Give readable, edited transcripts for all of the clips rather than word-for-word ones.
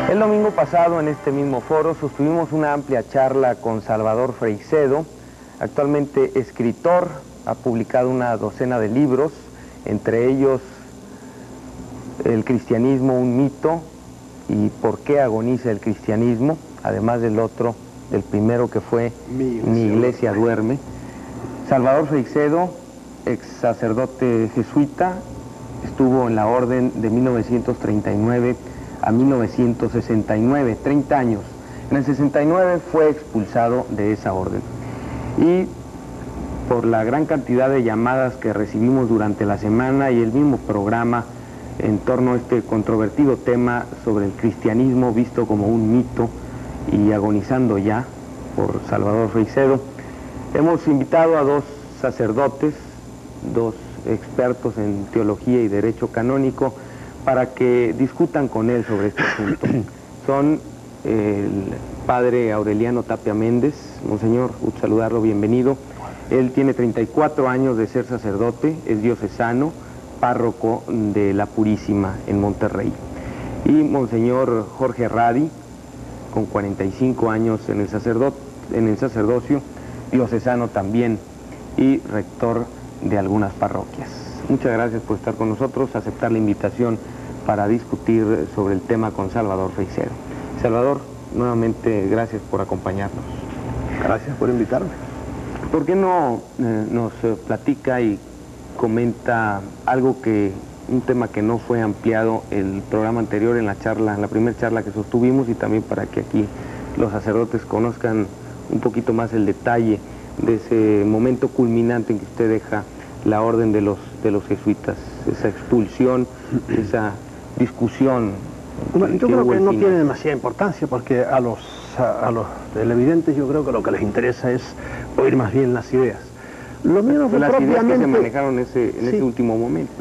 El domingo pasado, en este mismo foro, sostuvimos una amplia charla con Salvador Freixedo, actualmente escritor, ha publicado una docena de libros, entre ellos El cristianismo, un mito, y Por qué agoniza el cristianismo, además del otro, del primero que fue Mi iglesia duerme. Salvador Freixedo, ex sacerdote jesuita, estuvo en la orden de 1939 a 1969, 30 años. En el 69 fue expulsado de esa orden. Y por la gran cantidad de llamadas que recibimos durante la semana y el mismo programa en torno a este controvertido tema sobre el cristianismo visto como un mito y agonizando ya por Salvador Freixedo, hemos invitado a dos sacerdotes, dos expertos en teología y derecho canónico, para que discutan con él sobre este asunto. Son el padre Aureliano Tapia Méndez. Monseñor, gusto saludarlo, bienvenido. Él tiene 34 años de ser sacerdote, es diocesano, párroco de la Purísima en Monterrey. Y Monseñor Jorge Radi, con 45 años en el sacerdocio, diocesano también y rector de algunas parroquias. Muchas gracias por estar con nosotros, aceptar la invitación para discutir sobre el tema con Salvador Freixedo. Salvador, nuevamente gracias por acompañarnos. Gracias por invitarme. ¿Por qué no nos platica y comenta algo un tema que no fue ampliado el programa anterior en la primera charla que sostuvimos, y también para que aquí los sacerdotes conozcan un poquito más el detalle de ese momento culminante en que usted deja la orden de los jesuitas, esa expulsión, esa discusión? Bueno, yo creo que no tiene demasiada importancia, porque a los televidentes yo creo que lo que les interesa es oír más bien las ideas. Lo mío no fue las propiamente... ideas que se manejaron en ese último momento.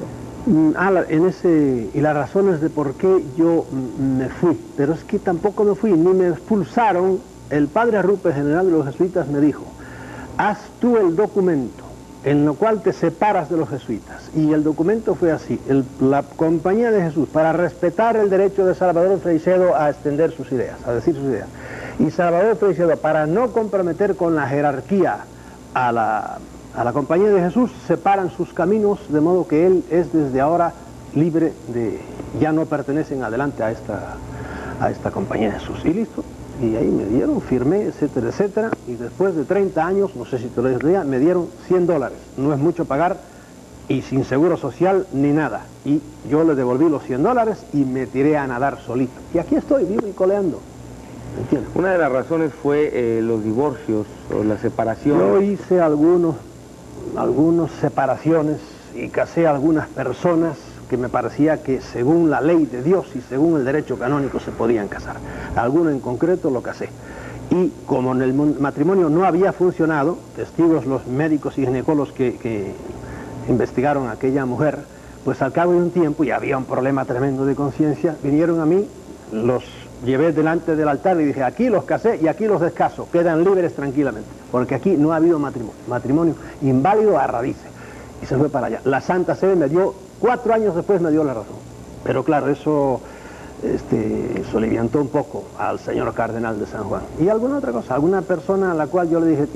Y las razones de por qué yo me fui, pero es que tampoco me fui, ni me expulsaron. El padre Arrupe, general de los jesuitas, me dijo: haz tú el documento en lo cual te separas de los jesuitas. Y el documento fue así: la Compañía de Jesús, para respetar el derecho de Salvador Freixedo a extender sus ideas, a decir sus ideas. Y Salvador Freixedo, para no comprometer con la jerarquía a la Compañía de Jesús, separan sus caminos, de modo que él es desde ahora libre de... ya no pertenecen adelante a esta Compañía de Jesús. Y listo. Y ahí me dieron, firmé, etcétera, etcétera, y después de 30 años, no sé si te lo dije, me dieron $100. No es mucho pagar, y sin seguro social ni nada. Y yo le devolví los $100 y me tiré a nadar solito. Y aquí estoy, vivo y coleando. ¿Entiendes? Una de las razones fue los divorcios o la separación. Yo hice algunas separaciones y casé a algunas personas que me parecía que según la ley de Dios y según el derecho canónico se podían casar. Alguno en concreto lo casé. Y como en el matrimonio no había funcionado, testigos los médicos y ginecólogos que investigaron a aquella mujer, pues al cabo de un tiempo, y había un problema tremendo de conciencia, vinieron a mí, los llevé delante del altar y dije: aquí los casé y aquí los descaso, quedan libres tranquilamente, porque aquí no ha habido matrimonio inválido a raíces. Y se fue para allá. La Santa Sede me dio, 4 años después me dio la razón. Pero claro, eso soliviantó un poco al señor cardenal de San Juan. Y alguna otra cosa, alguna persona a la cual yo le dije: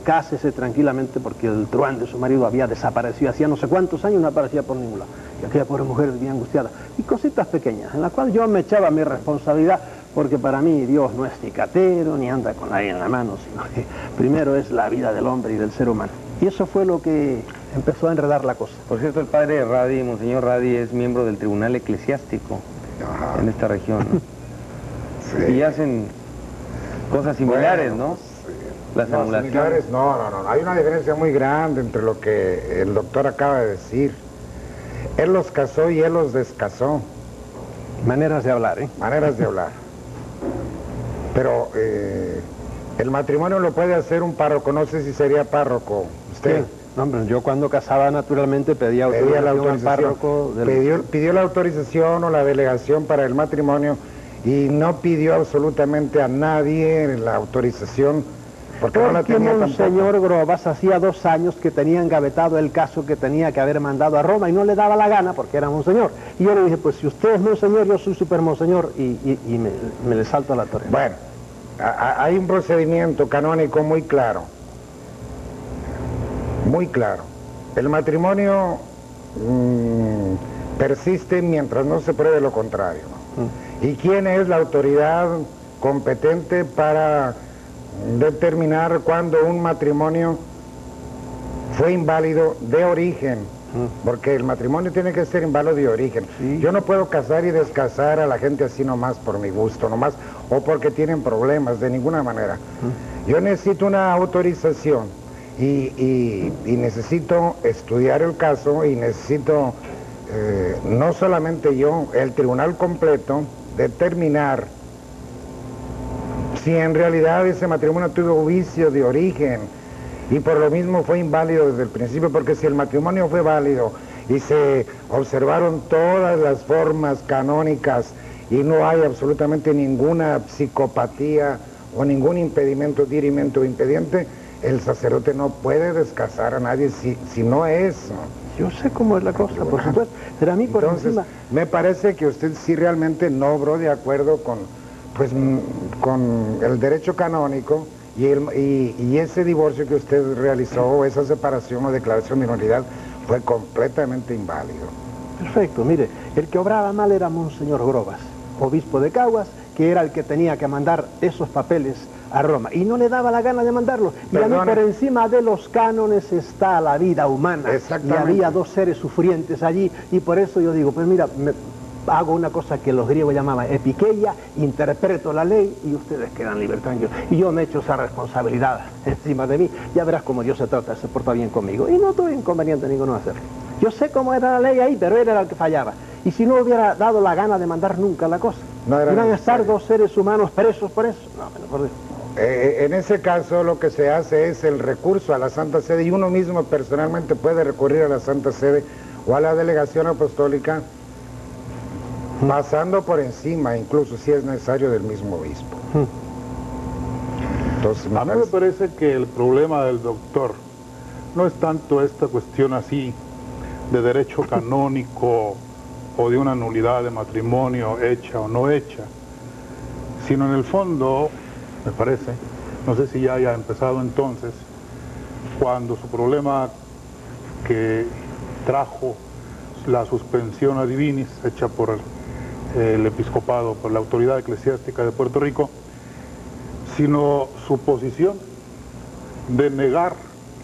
cásese tranquilamente, porque el truán de su marido había desaparecido, hacía no sé cuántos años no aparecía por ningún lado. Y aquella pobre mujer vivía angustiada. Y cositas pequeñas, en las cuales yo me echaba mi responsabilidad, porque para mí Dios no es cicatero, ni anda con la ley en la mano, sino que primero es la vida del hombre y del ser humano. Y eso fue lo que empezó a enredar la cosa. Por cierto, el padre Radi, Monseñor Radi, es miembro del Tribunal Eclesiástico. Ajá. En esta región, ¿no? Sí. Y hacen cosas similares, bueno, ¿no? Sí. Las similares, no. Hay una diferencia muy grande entre lo que el doctor acaba de decir. Él los casó y él los descasó. Maneras de hablar, ¿eh? Maneras de hablar. Pero el matrimonio lo puede hacer un párroco. No sé si sería párroco usted. Sí. No, hombre, yo cuando casaba naturalmente pedía autorización al párroco. Pidió la autorización o la delegación para el matrimonio y no pidió absolutamente a nadie la autorización Porque no la tenía Monseñor Grobas hacía 2 años que tenía engavetado el caso que tenía que haber mandado a Roma y no le daba la gana porque era Monseñor. Y yo le dije, pues si usted es Monseñor, yo soy super Monseñor, y me le salto a la torre. Bueno, hay un procedimiento canónico muy claro. Muy claro. El matrimonio persiste mientras no se pruebe lo contrario. ¿Y quién es la autoridad competente para determinar cuándo un matrimonio fue inválido de origen? Porque el matrimonio tiene que ser inválido de origen. Sí. Yo no puedo casar y descasar a la gente así nomás por mi gusto, nomás, o porque tienen problemas, de ninguna manera. Yo necesito una autorización y necesito estudiar el caso y necesito, no solamente yo, el tribunal completo, determinar si en realidad ese matrimonio tuvo vicio de origen y por lo mismo fue inválido desde el principio, porque si el matrimonio fue válido y se observaron todas las formas canónicas y no hay absolutamente ninguna psicopatía o ningún impedimento, dirimento o impediente, el sacerdote no puede descasar a nadie si no es. Yo sé cómo es la cosa, por supuesto, pero a mí por Entonces, encima... me parece que usted sí realmente no obró de acuerdo con el derecho canónico y ese divorcio que usted realizó, esa separación o declaración de minoridad, fue completamente inválido. Perfecto, mire, el que obraba mal era Monseñor Grobas, obispo de Caguas, que era el que tenía que mandar esos papeles a Roma, y no le daba la gana de mandarlos. Y a mí por encima de los cánones está la vida humana, y había 2 seres sufrientes allí, y por eso yo digo, pues mira, hago una cosa que los griegos llamaban epikeia, interpreto la ley y ustedes quedan libres, tranquilos. Y yo me echo esa responsabilidad encima de mí, ya verás cómo Dios se porta bien conmigo, y no tuve inconveniente ninguno de hacerlo. Yo sé cómo era la ley ahí, pero él era el que fallaba. Y si no hubiera dado la gana de mandar nunca la cosa, iban a estar 2 seres humanos presos por eso. No, por Dios. En ese caso lo que se hace es el recurso a la Santa Sede, y uno mismo personalmente puede recurrir a la Santa Sede o a la delegación apostólica, pasando por encima, incluso si es necesario, del mismo obispo. Entonces, a mí me parece que el problema del doctor no es tanto esta cuestión así de derecho canónico o de una nulidad de matrimonio hecha o no hecha, sino en el fondo, me parece, no sé si ya haya empezado entonces, cuando su problema que trajo la suspensión a divinis hecha por el episcopado, por la autoridad eclesiástica de Puerto Rico, sino su posición de negar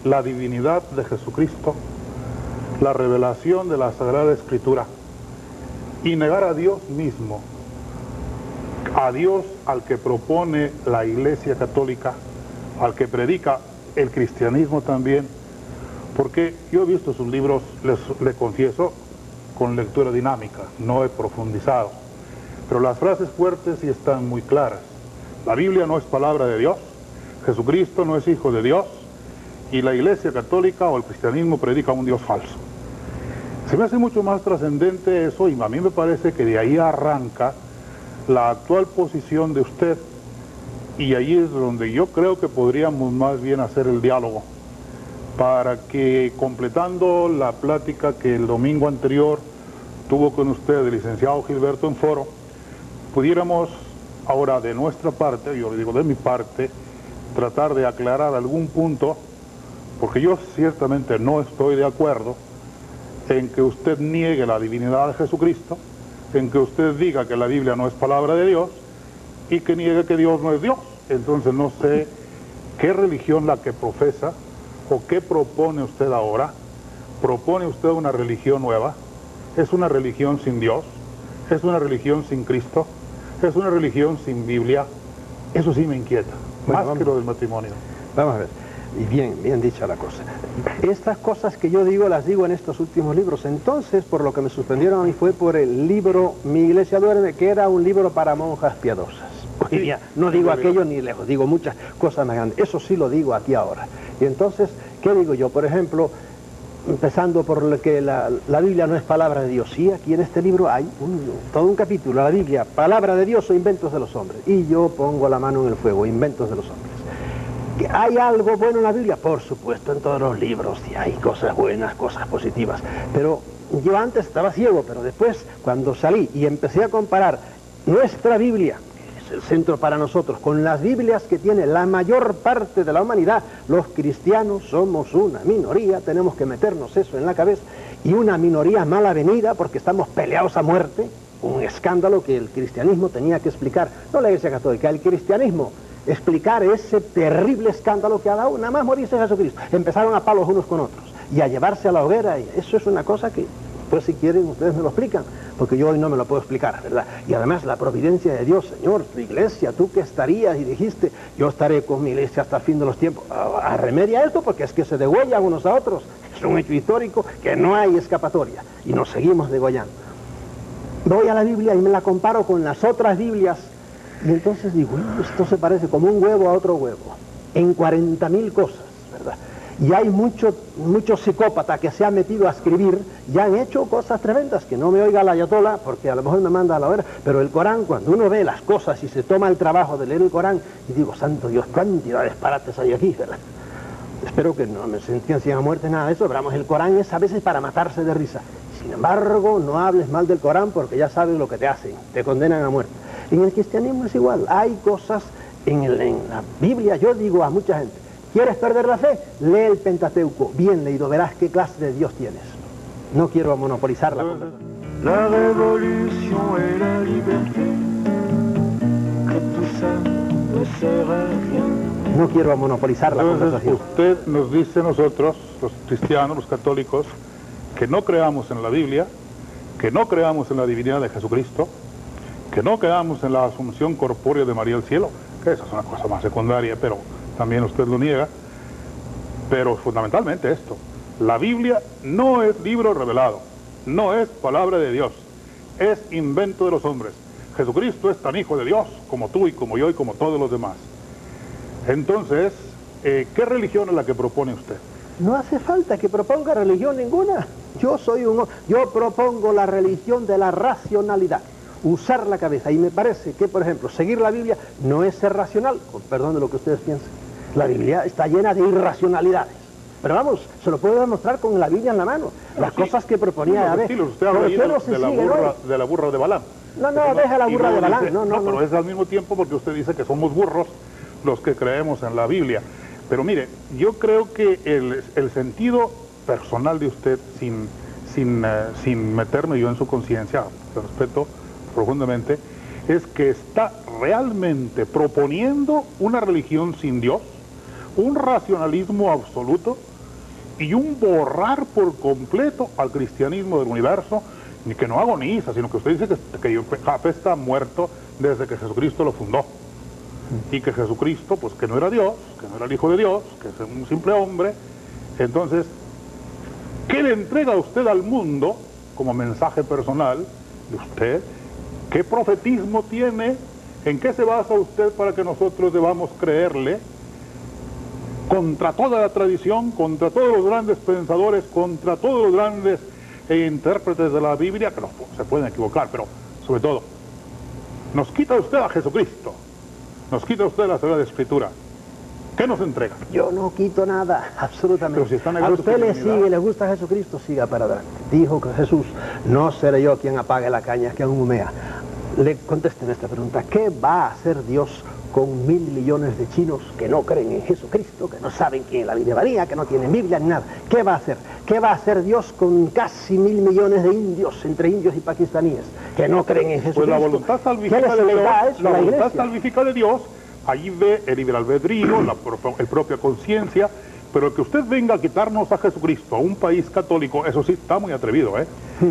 la divinidad de Jesucristo, la revelación de la Sagrada Escritura, y negar a Dios mismo, a Dios al que propone la Iglesia Católica, al que predica el cristianismo también, porque yo he visto sus libros, le confieso, con lectura dinámica, no he profundizado, pero las frases fuertes sí están muy claras. La Biblia no es palabra de Dios, Jesucristo no es hijo de Dios, y la Iglesia Católica o el cristianismo predica un Dios falso. Se me hace mucho más trascendente eso, y a mí me parece que de ahí arranca la actual posición de usted, y ahí es donde yo creo que podríamos más bien hacer el diálogo, para que, completando la plática que el domingo anterior tuvo con usted el licenciado Gilberto en Foro, pudiéramos ahora de nuestra parte, yo le digo de mi parte, tratar de aclarar algún punto, porque yo ciertamente no estoy de acuerdo en que usted niegue la divinidad de Jesucristo, en que usted diga que la Biblia no es palabra de Dios y que niegue que Dios no es Dios. Entonces no sé qué religión la que profesa o qué propone usted ahora. ¿Propone usted una religión nueva? ¿Es una religión sin Dios? ¿Es una religión sin Cristo? ¿Es una religión sin Biblia? Eso sí me inquieta, más que lo del matrimonio. Vamos a ver, y bien dicha la cosa. Estas cosas que yo digo, las digo en estos últimos libros. Entonces, por lo que me suspendieron a mí fue por el libro Mi Iglesia Duerme, que era un libro para monjas piadosas. Hoy día no digo aquello ni lejos, digo muchas cosas más grandes. Eso sí lo digo aquí ahora. Y entonces, ¿qué digo yo? Por ejemplo, empezando por lo que la Biblia no es palabra de Dios. Sí, aquí en este libro hay todo un capítulo, la Biblia, palabra de Dios o inventos de los hombres. Y yo pongo la mano en el fuego, inventos de los hombres. ¿Que hay algo bueno en la Biblia? Por supuesto, en todos los libros y hay cosas buenas, cosas positivas. Pero yo antes estaba ciego, pero después, cuando salí y empecé a comparar nuestra Biblia, que es el centro para nosotros, con las Biblias que tiene la mayor parte de la humanidad, los cristianos somos una minoría, tenemos que meternos eso en la cabeza, y una minoría mal avenida porque estamos peleados a muerte, un escándalo que el cristianismo tenía que explicar, no la Iglesia Católica, el cristianismo, explicar ese terrible escándalo que ha dado nada más morirse Jesucristo. Empezaron a palos unos con otros y a llevarse a la hoguera, y eso es una cosa que, pues si quieren ustedes me lo explican, porque yo hoy no me lo puedo explicar, ¿verdad? Y además la providencia de Dios, Señor, tu iglesia, tú que estarías y dijiste, yo estaré con mi iglesia hasta el fin de los tiempos, remedia esto porque es que se degüellan unos a otros, es un hecho histórico que no hay escapatoria y nos seguimos degollando. Voy a la Biblia y me la comparo con las otras Biblias. Y entonces digo, esto se parece como un huevo a otro huevo, en 40.000 cosas, ¿verdad? Y hay muchos psicópatas que se han metido a escribir y han hecho cosas tremendas, que no me oiga la ayatolá, porque a lo mejor me manda a la hora, pero el Corán, cuando uno ve las cosas y se toma el trabajo de leer el Corán, y digo, santo Dios, cantidad de disparates hay aquí, ¿verdad? Espero que no me sentencien a muerte, nada de eso, pero vamos, el Corán es a veces para matarse de risa. Sin embargo, no hables mal del Corán porque ya sabes lo que te hacen, te condenan a muerte. En el cristianismo es igual, hay cosas en la Biblia, yo digo a mucha gente, ¿quieres perder la fe? Lee el Pentateuco, bien leído, verás qué clase de Dios tienes. No quiero monopolizar la conversación. La révolution et la liberté, que tout ça ne sert à rien. No quiero monopolizar la Entonces, conversación. usted nos dice a nosotros, los cristianos, los católicos, que no creamos en la Biblia, que no creamos en la divinidad de Jesucristo, que no creamos en la asunción corpórea de María al cielo, que esa es una cosa más secundaria, pero también usted lo niega. Pero fundamentalmente esto, la Biblia no es libro revelado, no es palabra de Dios, es invento de los hombres. Jesucristo es tan hijo de Dios como tú y como yo y como todos los demás. Entonces, ¿qué religión es la que propone usted? No hace falta que proponga religión ninguna. Yo propongo la religión de la racionalidad, usar la cabeza. Y me parece que, por ejemplo, seguir la Biblia no es ser racional, con perdón de lo que ustedes piensen. La Biblia está llena de irracionalidades. Pero vamos, se lo puedo demostrar con la Biblia en la mano. Las cosas que proponía Yahvé. Usted habla ahí de la burra de Balaam. No, deja la burra de Balaam. No, pero es al mismo tiempo porque usted dice que somos burros los que creemos en la Biblia. Pero mire, yo creo que el sentido personal de usted, sin meterme yo en su conciencia, lo respeto profundamente, es que está realmente proponiendo una religión sin Dios, un racionalismo absoluto y un borrar por completo al cristianismo del universo, ni que no agoniza, sino que usted dice que Jafé está muerto desde que Jesucristo lo fundó. Y que Jesucristo, pues que no era Dios, que no era el Hijo de Dios, que es un simple hombre. Entonces, ¿qué le entrega a usted al mundo como mensaje personal de usted? ¿Qué profetismo tiene? ¿En qué se basa usted para que nosotros debamos creerle? Contra toda la tradición, contra todos los grandes pensadores, contra todos los grandes intérpretes de la Biblia, que no se pueden equivocar, pero sobre todo, nos quita usted a Jesucristo. Nos quita usted la Sagrada Escritura. ¿Qué nos entrega? Yo no quito nada, absolutamente. Pero si está a negando usted su le divinidad. sigue, le gusta Jesucristo, siga para adelante. Dijo que Jesús, no seré yo quien apague la caña, quien humea. Le contesten esta pregunta, ¿qué va a hacer Dios con 1.000 millones de chinos que no creen en Jesucristo, que no saben quién es la Virgen María, que no tienen Biblia ni nada? ¿Qué va a hacer? ¿Qué va a hacer Dios con casi 1.000 millones de indios, entre indios y pakistaníes, que no creen en Jesucristo? Pues la voluntad salvífica de Dios, la voluntad salvífica de Dios, allí ve el libre albedrío, la propia conciencia, pero que usted venga a quitarnos a Jesucristo, a un país católico, eso sí está muy atrevido, ¿eh?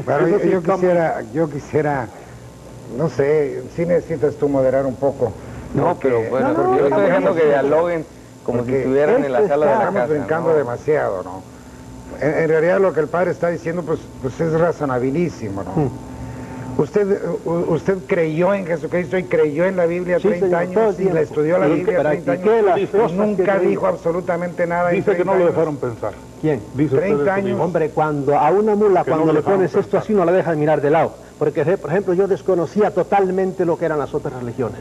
Pero Eso sí está yo quisiera, no sé, si necesitas tú moderar un poco. No, porque- pero bueno, No, yo estoy dejando que no, dialoguen como si porque estuvieran en la sala de la Estamos casa. brincando ¿no? demasiado, ¿no? En realidad lo que el padre está diciendo, pues es razonabilísimo, ¿no? Usted creyó en Jesucristo y creyó en la Biblia Sí, 30 señor, todo el años y tiempo. la estudió la Y Biblia 30 practiqué años. las cosas que Nunca creí. dijo absolutamente nada en Dice que no 30 lo años. dejaron pensar. ¿Quién? Dice 30 usted años. mismo. Hombre, cuando a una mula, Que no cuando lo le pones dejamos esto así, no la dejas mirar de lado. Porque, por ejemplo, yo desconocía totalmente lo que eran las otras religiones.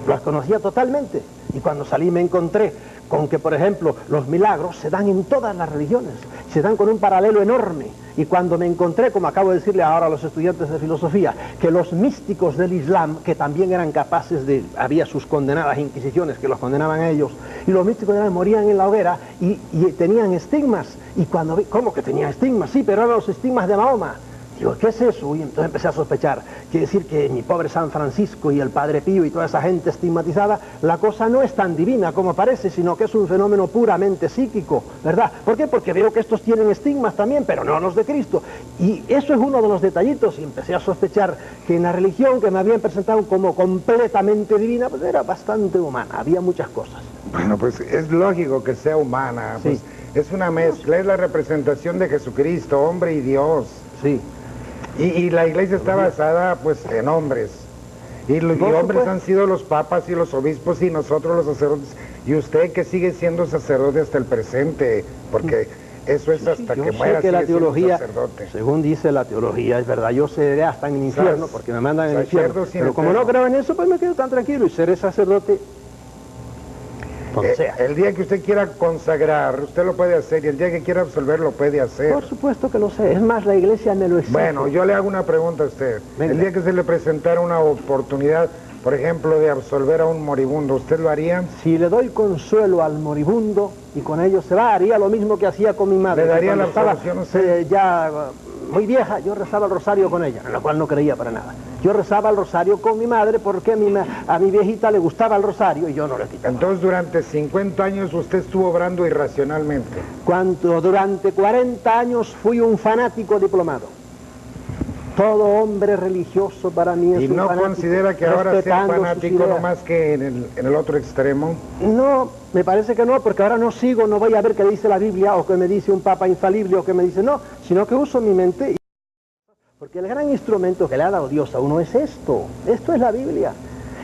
Las conocía totalmente. Y cuando salí me encontré con que, por ejemplo, los milagros se dan en todas las religiones, se dan con un paralelo enorme. Y cuando me encontré, como acabo de decirle ahora a los estudiantes de filosofía, que los místicos del Islam, que también eran capaces de, había sus condenadas inquisiciones que los condenaban a ellos, y los místicos del Islam morían en la hoguera y tenían estigmas. Y cuando vi, ¿cómo que tenían estigmas? Sí, pero eran los estigmas de Mahoma. Digo, ¿qué es eso? Y entonces empecé a sospechar. Quiere decir que mi pobre San Francisco y el Padre Pío y toda esa gente estigmatizada, la cosa no es tan divina como parece, sino que es un fenómeno puramente psíquico, ¿verdad? ¿Por qué? Porque veo que estos tienen estigmas también, pero no los de Cristo. Y eso es uno de los detallitos, y empecé a sospechar que en la religión que me habían presentado como completamente divina, pues era bastante humana, había muchas cosas. Bueno, pues es lógico que sea humana, Sí. pues es una mezcla, es la representación de Jesucristo, hombre y Dios. Sí. Y la iglesia está basada pues en hombres. Y hombres han sido los papas y los obispos y nosotros los sacerdotes. Y usted que sigue siendo sacerdote hasta el presente, porque eso es hasta que muera, que la sigue siendo teología, sacerdote. según dice la teología, es verdad, yo seré hasta en el infierno, porque me mandan en el infierno. Pero como no creo en eso, pues me quedo tan tranquilo y seré sacerdote donde sea. El día que usted quiera consagrar, usted lo puede hacer, y el día que quiera absolver, lo puede hacer. Por supuesto que lo sé, es más, la iglesia me lo exige. Bueno, yo le hago una pregunta a usted. Venga. El día que se le presentara una oportunidad, por ejemplo, de absolver a un moribundo, ¿usted lo haría? Si le doy consuelo al moribundo y con ello se va, haría lo mismo que hacía con mi madre. ¿Le daría Cuando la absolución a usted? ya muy vieja, yo rezaba el rosario con ella, en la cual no creía para nada. Yo rezaba el rosario con mi madre porque a mi viejita le gustaba el rosario y yo no le quitaba. Entonces, durante 50 años usted estuvo obrando irracionalmente. Cuando durante 40 años fui un fanático diplomado. Todo hombre religioso para mí es ¿Y un no fanático, considera que ahora sea respetando sus fanático ideas. no más que en el otro extremo? No, me parece que no, porque ahora no sigo, no voy a ver qué dice la Biblia o qué me dice un papa infalible o qué me dice, no, sino que uso mi mente. Porque el gran instrumento que le ha dado Dios a uno es esto es la Biblia.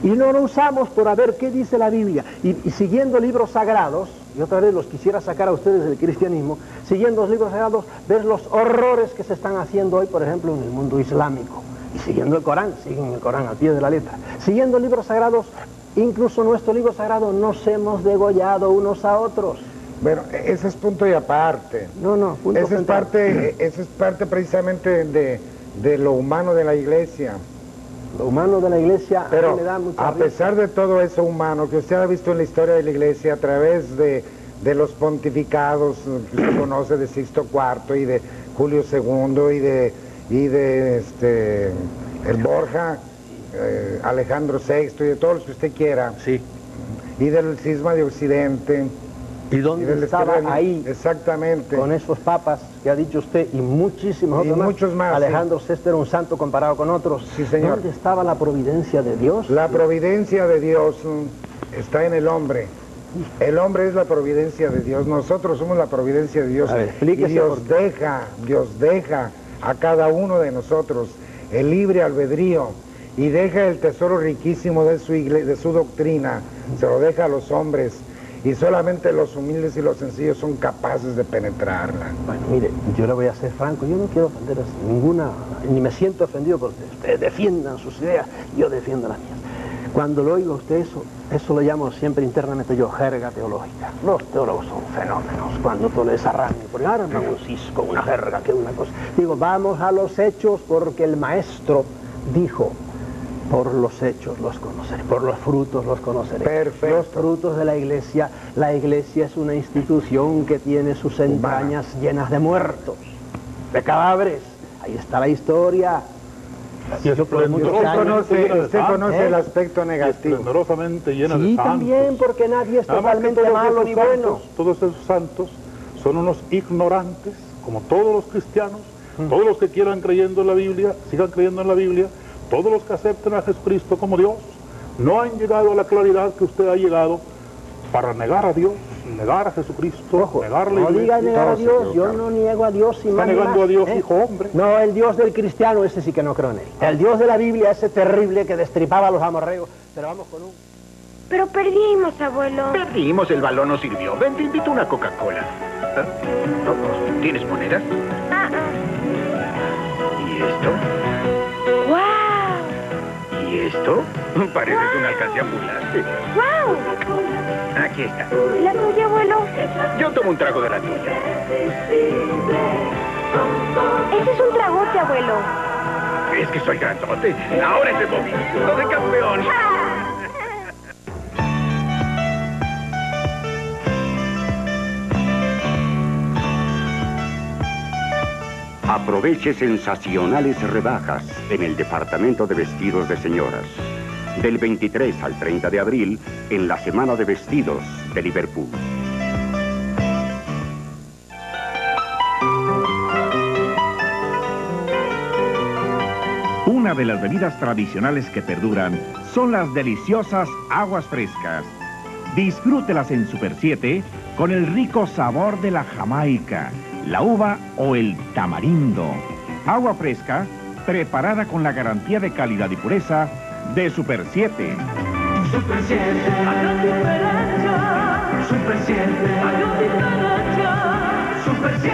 Y no lo usamos por a ver qué dice la Biblia. Y siguiendo libros sagrados, y otra vez los quisiera sacar a ustedes del cristianismo, siguiendo los libros sagrados, ver los horrores que se están haciendo hoy, por ejemplo, en el mundo islámico. Y siguiendo el Corán, siguen el Corán al pie de la letra. Siguiendo libros sagrados, incluso nuestro libro sagrado, nos hemos degollado unos a otros. Bueno, ese es punto y aparte. No, punto Esa es central. parte precisamente de lo humano de la iglesia. Lo humano de la iglesia a Pero mí me da mucha a risa. pesar de todo eso humano que usted ha visto en la historia de la iglesia a través de los pontificados que usted conoce de Sixto IV y de Julio II y de el Borja, Alejandro VI y de todos los que usted quiera, Sí. y del cisma de Occidente. ¿Y Y dónde del estaba Esquerra, ahí exactamente. con esos papas que ha dicho usted y muchísimos Y otros muchos más, Alejandro VI era un santo comparado con otros. Sí, señor. ¿Dónde estaba la providencia de Dios? La providencia de Dios está en el hombre. El hombre es la providencia de Dios. Nosotros somos la providencia de Dios. A ver, y explíquese Dios por deja a cada uno de nosotros el libre albedrío y deja el tesoro riquísimo de su doctrina. Se lo deja a los hombres. Y solamente los humildes y los sencillos son capaces de penetrarla. Bueno, mire, yo le voy a ser franco, yo no quiero ofender a ninguna, ni me siento ofendido porque ustedes defiendan sus ideas, yo defiendo las mías. Cuando lo oigo a usted eso lo llamo siempre internamente yo jerga teológica. Los teólogos son fenómenos, cuando todo les arranque, porque arman un cisco, una jerga, que una cosa. Digo, vamos a los hechos porque el maestro dijo, por los hechos los conoceré, por los frutos los conoceré. Perfecto. Los frutos de la iglesia es una institución que tiene sus entrañas llenas de muertos, de cadáveres. Ahí está la historia. Yo por muchos años- Usted conoce el aspecto negativo. Esplendorosamente llena de Sí, santos. también, porque nadie es Nada más que totalmente malo ni bueno. Todos esos santos son unos ignorantes, como todos los cristianos, todos los que quieran creyendo en la Biblia, sigan creyendo en la Biblia, todos los que acepten a Jesucristo como Dios, no han llegado a la claridad que usted ha llegado para negar a Dios, negar a Jesucristo, Ojo, negar la no iglesia. diga negar a todos se Dios, yo equivocaron. no niego a Dios y Está más ni negando más, a Dios, hijo hombre. No, el Dios del cristiano, ese sí que no creo en él. El Dios de la Biblia, ese terrible que destripaba a los amorreos. Pero vamos con un... Pero perdimos, abuelo. Perdimos, el balón no sirvió. Ven, te invito a una Coca-Cola. ¿Tienes monedas? Ah, ah. ¿Y esto? ¡Guau! ¿Y ¿Esto? Pareces una alcancía ambulante. ¡Guau! Aquí está. ¿La tuya, abuelo? Yo tomo un trago de la tuya. Ese es un tragote, abuelo. Es que soy grandote. Ahora es el movimiento de campeón. Aproveche sensacionales rebajas en el departamento de vestidos de señoras. Del 23 al 30 de abril en la Semana de Vestidos de Liverpool. Una de las bebidas tradicionales que perduran son las deliciosas aguas frescas. Disfrútelas en Super 7 con el rico sabor de la jamaica, la uva o el tamarindo. Agua fresca preparada con la garantía de calidad y pureza de Super 7. Super 7, haga diferencia. Super 7, haga diferencia. Super 7.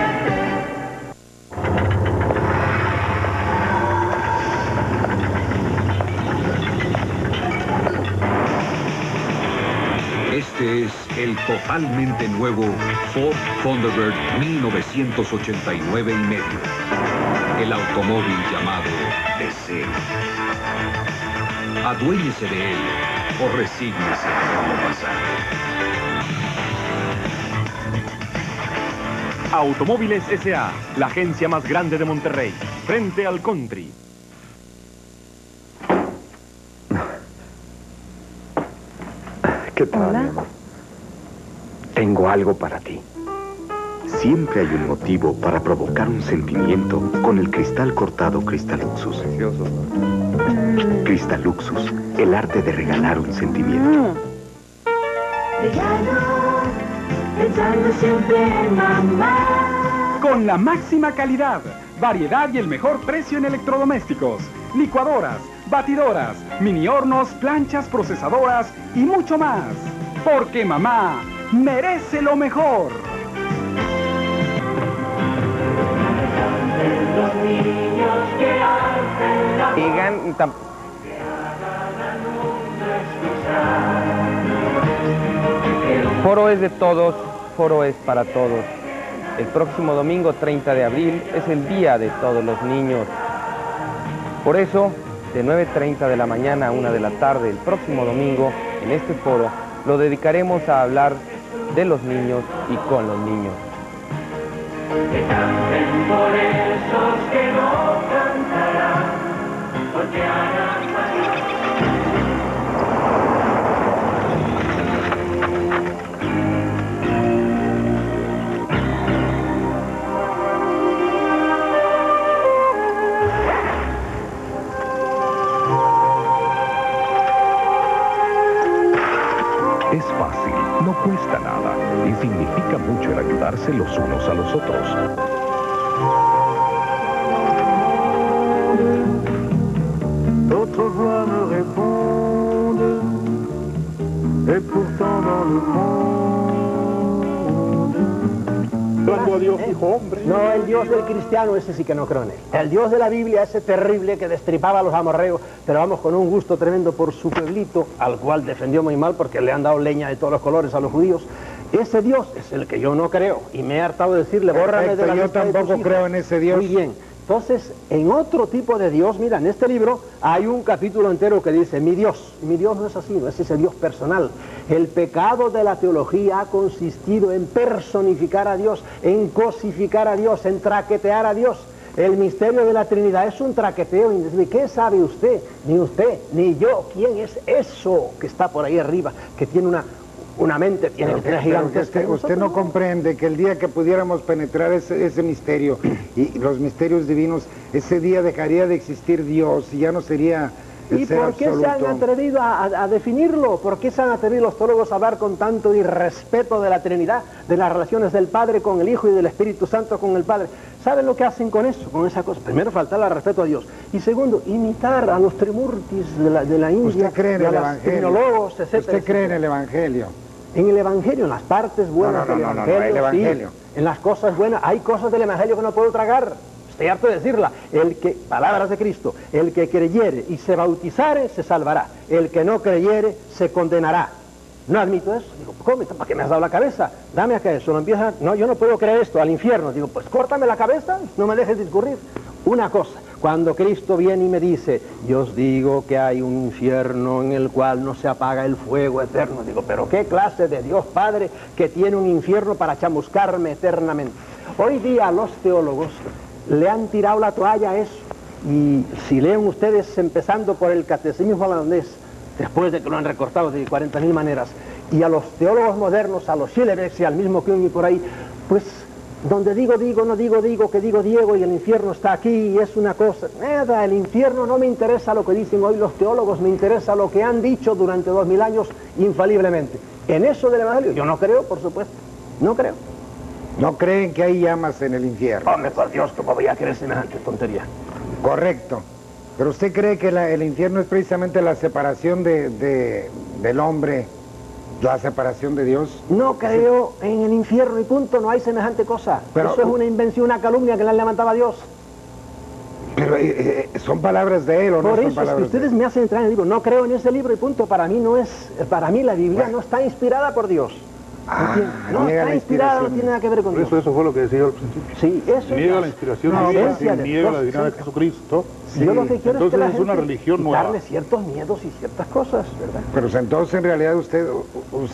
Este es el totalmente nuevo Ford Thunderbird 1989 y medio. El automóvil llamado Deseo. Aduéñese de él o resígnese a verlo pasar. Automóviles S.A., la agencia más grande de Monterrey, frente al Country. ¿Qué tal, mi amor? Tengo algo para ti. Siempre hay un motivo para provocar un sentimiento con el cristal cortado Cristaluxus. Precioso. Cristaluxus, el arte de regalar un sentimiento. Regalo, pensando siempre en mamá. Con la máxima calidad, variedad y el mejor precio en electrodomésticos, licuadoras, batidoras, mini hornos, planchas, procesadoras y mucho más. Porque mamá merece lo mejor. Foro es de todos, foro es para todos. El próximo domingo 30 de abril es el día de todos los niños. Por eso, de 9:30 de la mañana a 1 de la tarde, el próximo domingo, en este foro, lo dedicaremos a hablar de los niños y con los niños. Que canten por esos que no cantarán, porque harán Es fácil, no cuesta nada y significa mucho el ayudarse los unos a los otros. D'autres voix me répondent, et pourtant dans le monde. Hablando a Dios, hijo hombre. No, el Dios del cristiano, ese sí que no creo en él. El Dios de la Biblia, ese terrible que destripaba a los amorreos, pero vamos, con un gusto tremendo por su pueblito, al cual defendió muy mal porque le han dado leña de todos los colores a los judíos. Ese Dios es el que yo no creo, y me he hartado de decirle, bórrame de la yo lista de tus tampoco hijos. creo en ese Dios. Muy bien. Entonces, en otro tipo de Dios, mira, en este libro hay un capítulo entero que dice, mi Dios. Y mi Dios no es así, no es ese Dios personal. El pecado de la teología ha consistido en personificar a Dios, en cosificar a Dios, en traquetear a Dios. El misterio de la Trinidad es un traqueteo. ¿Qué sabe usted? Ni usted, ni yo. ¿Quién es eso que está por ahí arriba, que tiene una mente, tiene que tener gigantesca? Usted no comprende que el día que pudiéramos penetrar ese misterio y los misterios divinos, ese día dejaría de existir Dios y ya no sería el ¿Y ser por qué absoluto. se han atrevido a definirlo? ¿Por qué se han atrevido los teólogos a hablar con tanto irrespeto de la Trinidad, de las relaciones del Padre con el Hijo y del Espíritu Santo con el Padre? ¿Saben lo que hacen con eso, con esa cosa? Primero, faltarle al respeto a Dios. Y segundo, imitar a los trimurtis de la India, ¿Usted cree en y a el los Evangelio? tecnólogos, etcétera. ¿Usted cree en el Evangelio? En el Evangelio, en las partes buenas del Evangelio, el Evangelio. sí. En las cosas buenas, hay cosas del Evangelio que no puedo tragar. estoy harto de decirla, palabras de Cristo, el que creyere y se bautizare se salvará, el que no creyere se condenará. No admito eso. Digo, ¿cómo? ¿Para qué me has dado la cabeza? Dame acá eso. No, yo no puedo creer esto, al infierno. Digo, pues córtame la cabeza, no me dejes discurrir. Una cosa, cuando Cristo viene y me dice, yo os digo que hay un infierno en el cual no se apaga el fuego eterno. Digo, pero ¿qué clase de Dios Padre que tiene un infierno para chamuscarme eternamente? Hoy día los teólogos le han tirado la toalla a eso. Y si leen ustedes, empezando por el catecismo holandés, después de que lo han recortado de 40.000 maneras, y a los teólogos modernos, a los Schillebeck y al mismo Küng y por ahí, pues donde digo, no digo, que digo Diego y el infierno está aquí y es una cosa, nada, el infierno no me interesa lo que dicen hoy los teólogos, me interesa lo que han dicho durante 2000 años infaliblemente. En eso del Evangelio yo no creo, por supuesto, no creo. ¿No creen que hay llamas en el infierno? Hombre, por Dios, ¿cómo voy a creer semejante tontería? Correcto. Pero usted cree que el infierno es precisamente la separación del hombre, la separación de Dios. No creo en el infierno y punto, no hay semejante cosa. Pero, eso es una invención, una calumnia que le han levantado a Dios. Pero son palabras de él o no son palabras de él. Por eso es que ustedes me hacen entrar en el libro, no creo en ese libro y punto. Para mí la Biblia no está inspirada por Dios. No está inspirada, no tiene nada que ver con Dios. Eso fue lo que decía al principio. Sí, eso niega la inspiración divina, niega la divinidad de Jesucristo. Sí. Yo lo que quiero es que la gente es una religión nueva. Darle ciertos miedos y ciertas cosas, ¿verdad? Pero entonces en realidad usted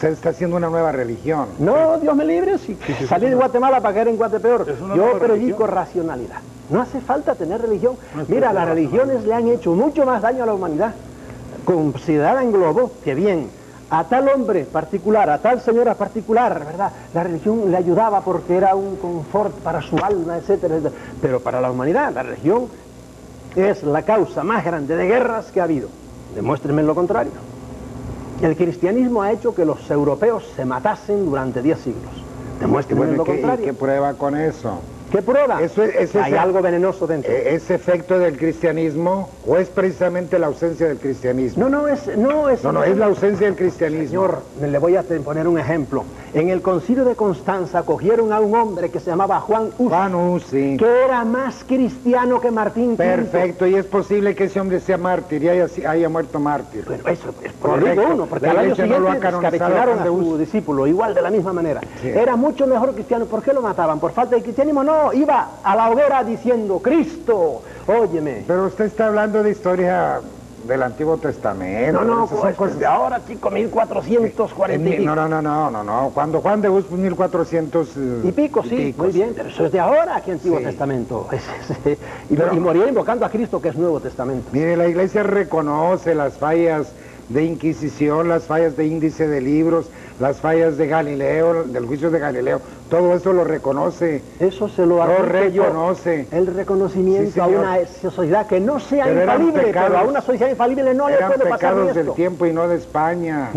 está haciendo una nueva religión. No, Dios me libre, si salí de Guatemala para caer en Guatepeor. Yo predico racionalidad. No hace falta tener religión. Mira, las religiones le han hecho mucho más daño a la humanidad. Considerada en globo, que bien, a tal hombre particular, a tal señora particular, ¿verdad? La religión le ayudaba porque era un confort para su alma, etcétera, etcétera. Pero para la humanidad, la religión es la causa más grande de guerras que ha habido. Demuéstrenme lo contrario. El cristianismo ha hecho que los europeos se matasen durante 10 siglos. Demuéstrenme lo contrario. ¿Y qué prueba con eso? ¿Qué prueba? Hay algo venenoso dentro. ¿Es efecto del cristianismo o es precisamente la ausencia del cristianismo? No, es la ausencia del cristianismo. Señor, le voy a poner un ejemplo. En el concilio de Constanza cogieron a un hombre que se llamaba Juan Hus, sí, que era más cristiano que Martín V. Perfecto, y es posible que ese hombre sea mártir y haya muerto mártir. Bueno, eso es por lo digo uno, porque al año siguiente descabecearon a su discípulo, igual de la misma manera. Sí. Era mucho mejor cristiano. ¿Por qué lo mataban? ¿Por falta de cristianismo? No, iba a la hoguera diciendo, Cristo, óyeme. Pero usted está hablando de historia del Antiguo Testamento. No, pues de ahora, chico, 1440 y pico. No. Cuando Juan de Hus, 1400 y pico, sí, muy bien, pero eso es de ahora, aquí Antiguo Testamento. Y moría invocando a Cristo, que es Nuevo Testamento. Mire, la Iglesia reconoce las fallas de Inquisición, las fallas de índice de libros, las fallas de Galileo, del juicio de Galileo, todo eso lo reconoce. Eso se lo reconoce. El reconocimiento a una sociedad que no sea infalible, pero a una sociedad infalible no le puede pasar esto. Eran pecados del tiempo y no de España.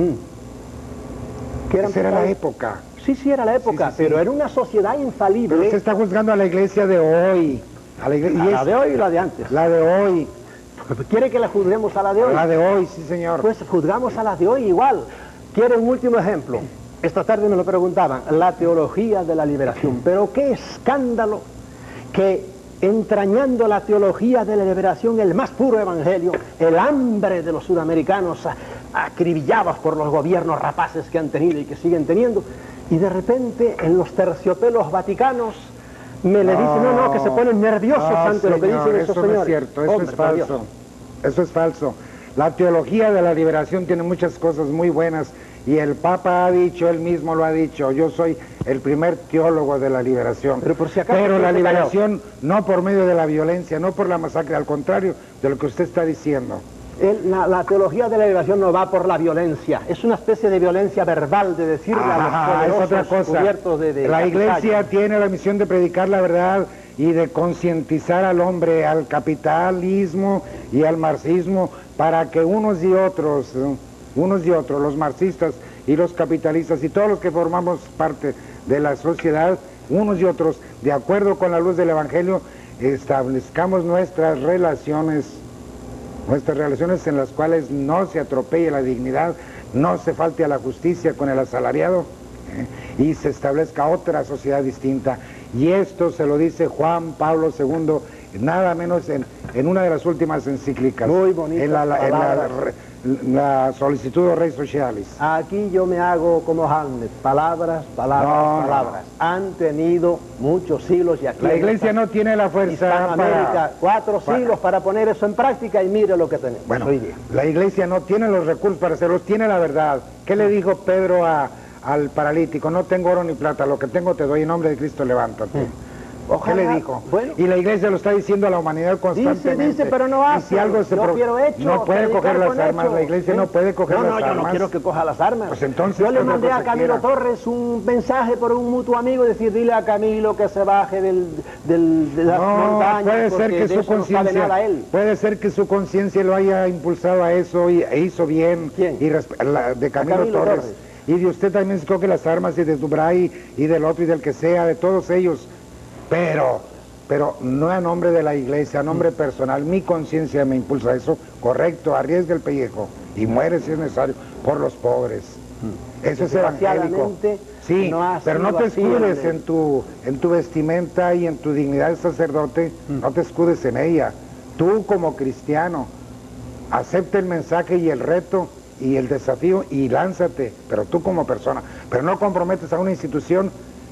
Esa era la época. Sí, era la época, pero era una sociedad infalible. Pero usted está juzgando a la iglesia de hoy. La de hoy y la de antes. La de hoy. ¿Quiere que la juzguemos a la de hoy? La de hoy, sí, señor. Pues juzgamos a la de hoy igual. ¿Quiere un último ejemplo? Esta tarde me lo preguntaban, la teología de la liberación. Pero qué escándalo que entrañando la teología de la liberación, el más puro evangelio, el hambre de los sudamericanos acribillados por los gobiernos rapaces que han tenido y que siguen teniendo, y de repente en los terciopelos vaticanos me le dicen, que se ponen nerviosos ante lo que dicen esos señores. Eso no es cierto, eso es falso. Eso es falso. La teología de la liberación tiene muchas cosas muy buenas y el Papa ha dicho, él mismo lo ha dicho, yo soy el primer teólogo de la liberación. Pero por si acaso... Pero la liberación no por medio de la violencia, no por la masacre, al contrario de lo que usted está diciendo. La teología de la liberación no va por la violencia, es una especie de violencia verbal, de decirle a los poderosos cubiertos de la Iglesia tiene la misión de predicar la verdad y de concientizar al hombre, al capitalismo y al marxismo, para que unos y otros, los marxistas y los capitalistas y todos los que formamos parte de la sociedad, unos y otros, de acuerdo con la luz del Evangelio, establezcamos nuestras relaciones en las cuales no se atropelle la dignidad, no se falte a la justicia con el asalariado, y se establezca otra sociedad distinta. Y esto se lo dice Juan Pablo II, nada menos en una de las últimas encíclicas. Muy bonita. En la solicitud de Rei Socialis. Aquí yo me hago como Hamlet, palabras, palabras. Han tenido muchos siglos y aquí... La Iglesia no tiene la fuerza América, 4 siglos para poner eso en práctica y mire lo que tenemos. Bueno, la Iglesia no tiene los recursos para hacerlos, tiene la verdad. ¿Qué le dijo Pedro al paralítico? No tengo oro ni plata, lo que tengo te doy, en nombre de Cristo levántate. Ojalá, ¿qué le dijo? Bueno, y la Iglesia lo está diciendo a la humanidad constantemente. Dice, pero no hace. Y si algo se no puede coger las armas, la Iglesia no puede coger las armas. No, yo no quiero que coja las armas. Pues entonces, yo le mandé a Camilo Torres un mensaje por un mutuo amigo, decir, dile a Camilo que se baje de las montañas, puede ser que su conciencia, puede ser que su conciencia lo haya impulsado a eso e hizo bien. ¿Quién? De Camilo Torres. Y de usted también se coge las armas, y de Dubray, y del otro, y del que sea, de todos ellos. Pero no a nombre de la Iglesia, a nombre personal. Mi conciencia me impulsa a eso. Correcto, arriesga el pellejo y muere si es necesario por los pobres. Eso es evangélico. Sí, pero no te escudes en tu vestimenta y en tu dignidad de sacerdote, no te escudes en ella. Tú como cristiano, acepta el mensaje y el reto y el desafío y lánzate, pero tú como persona. Pero no comprometes a una institución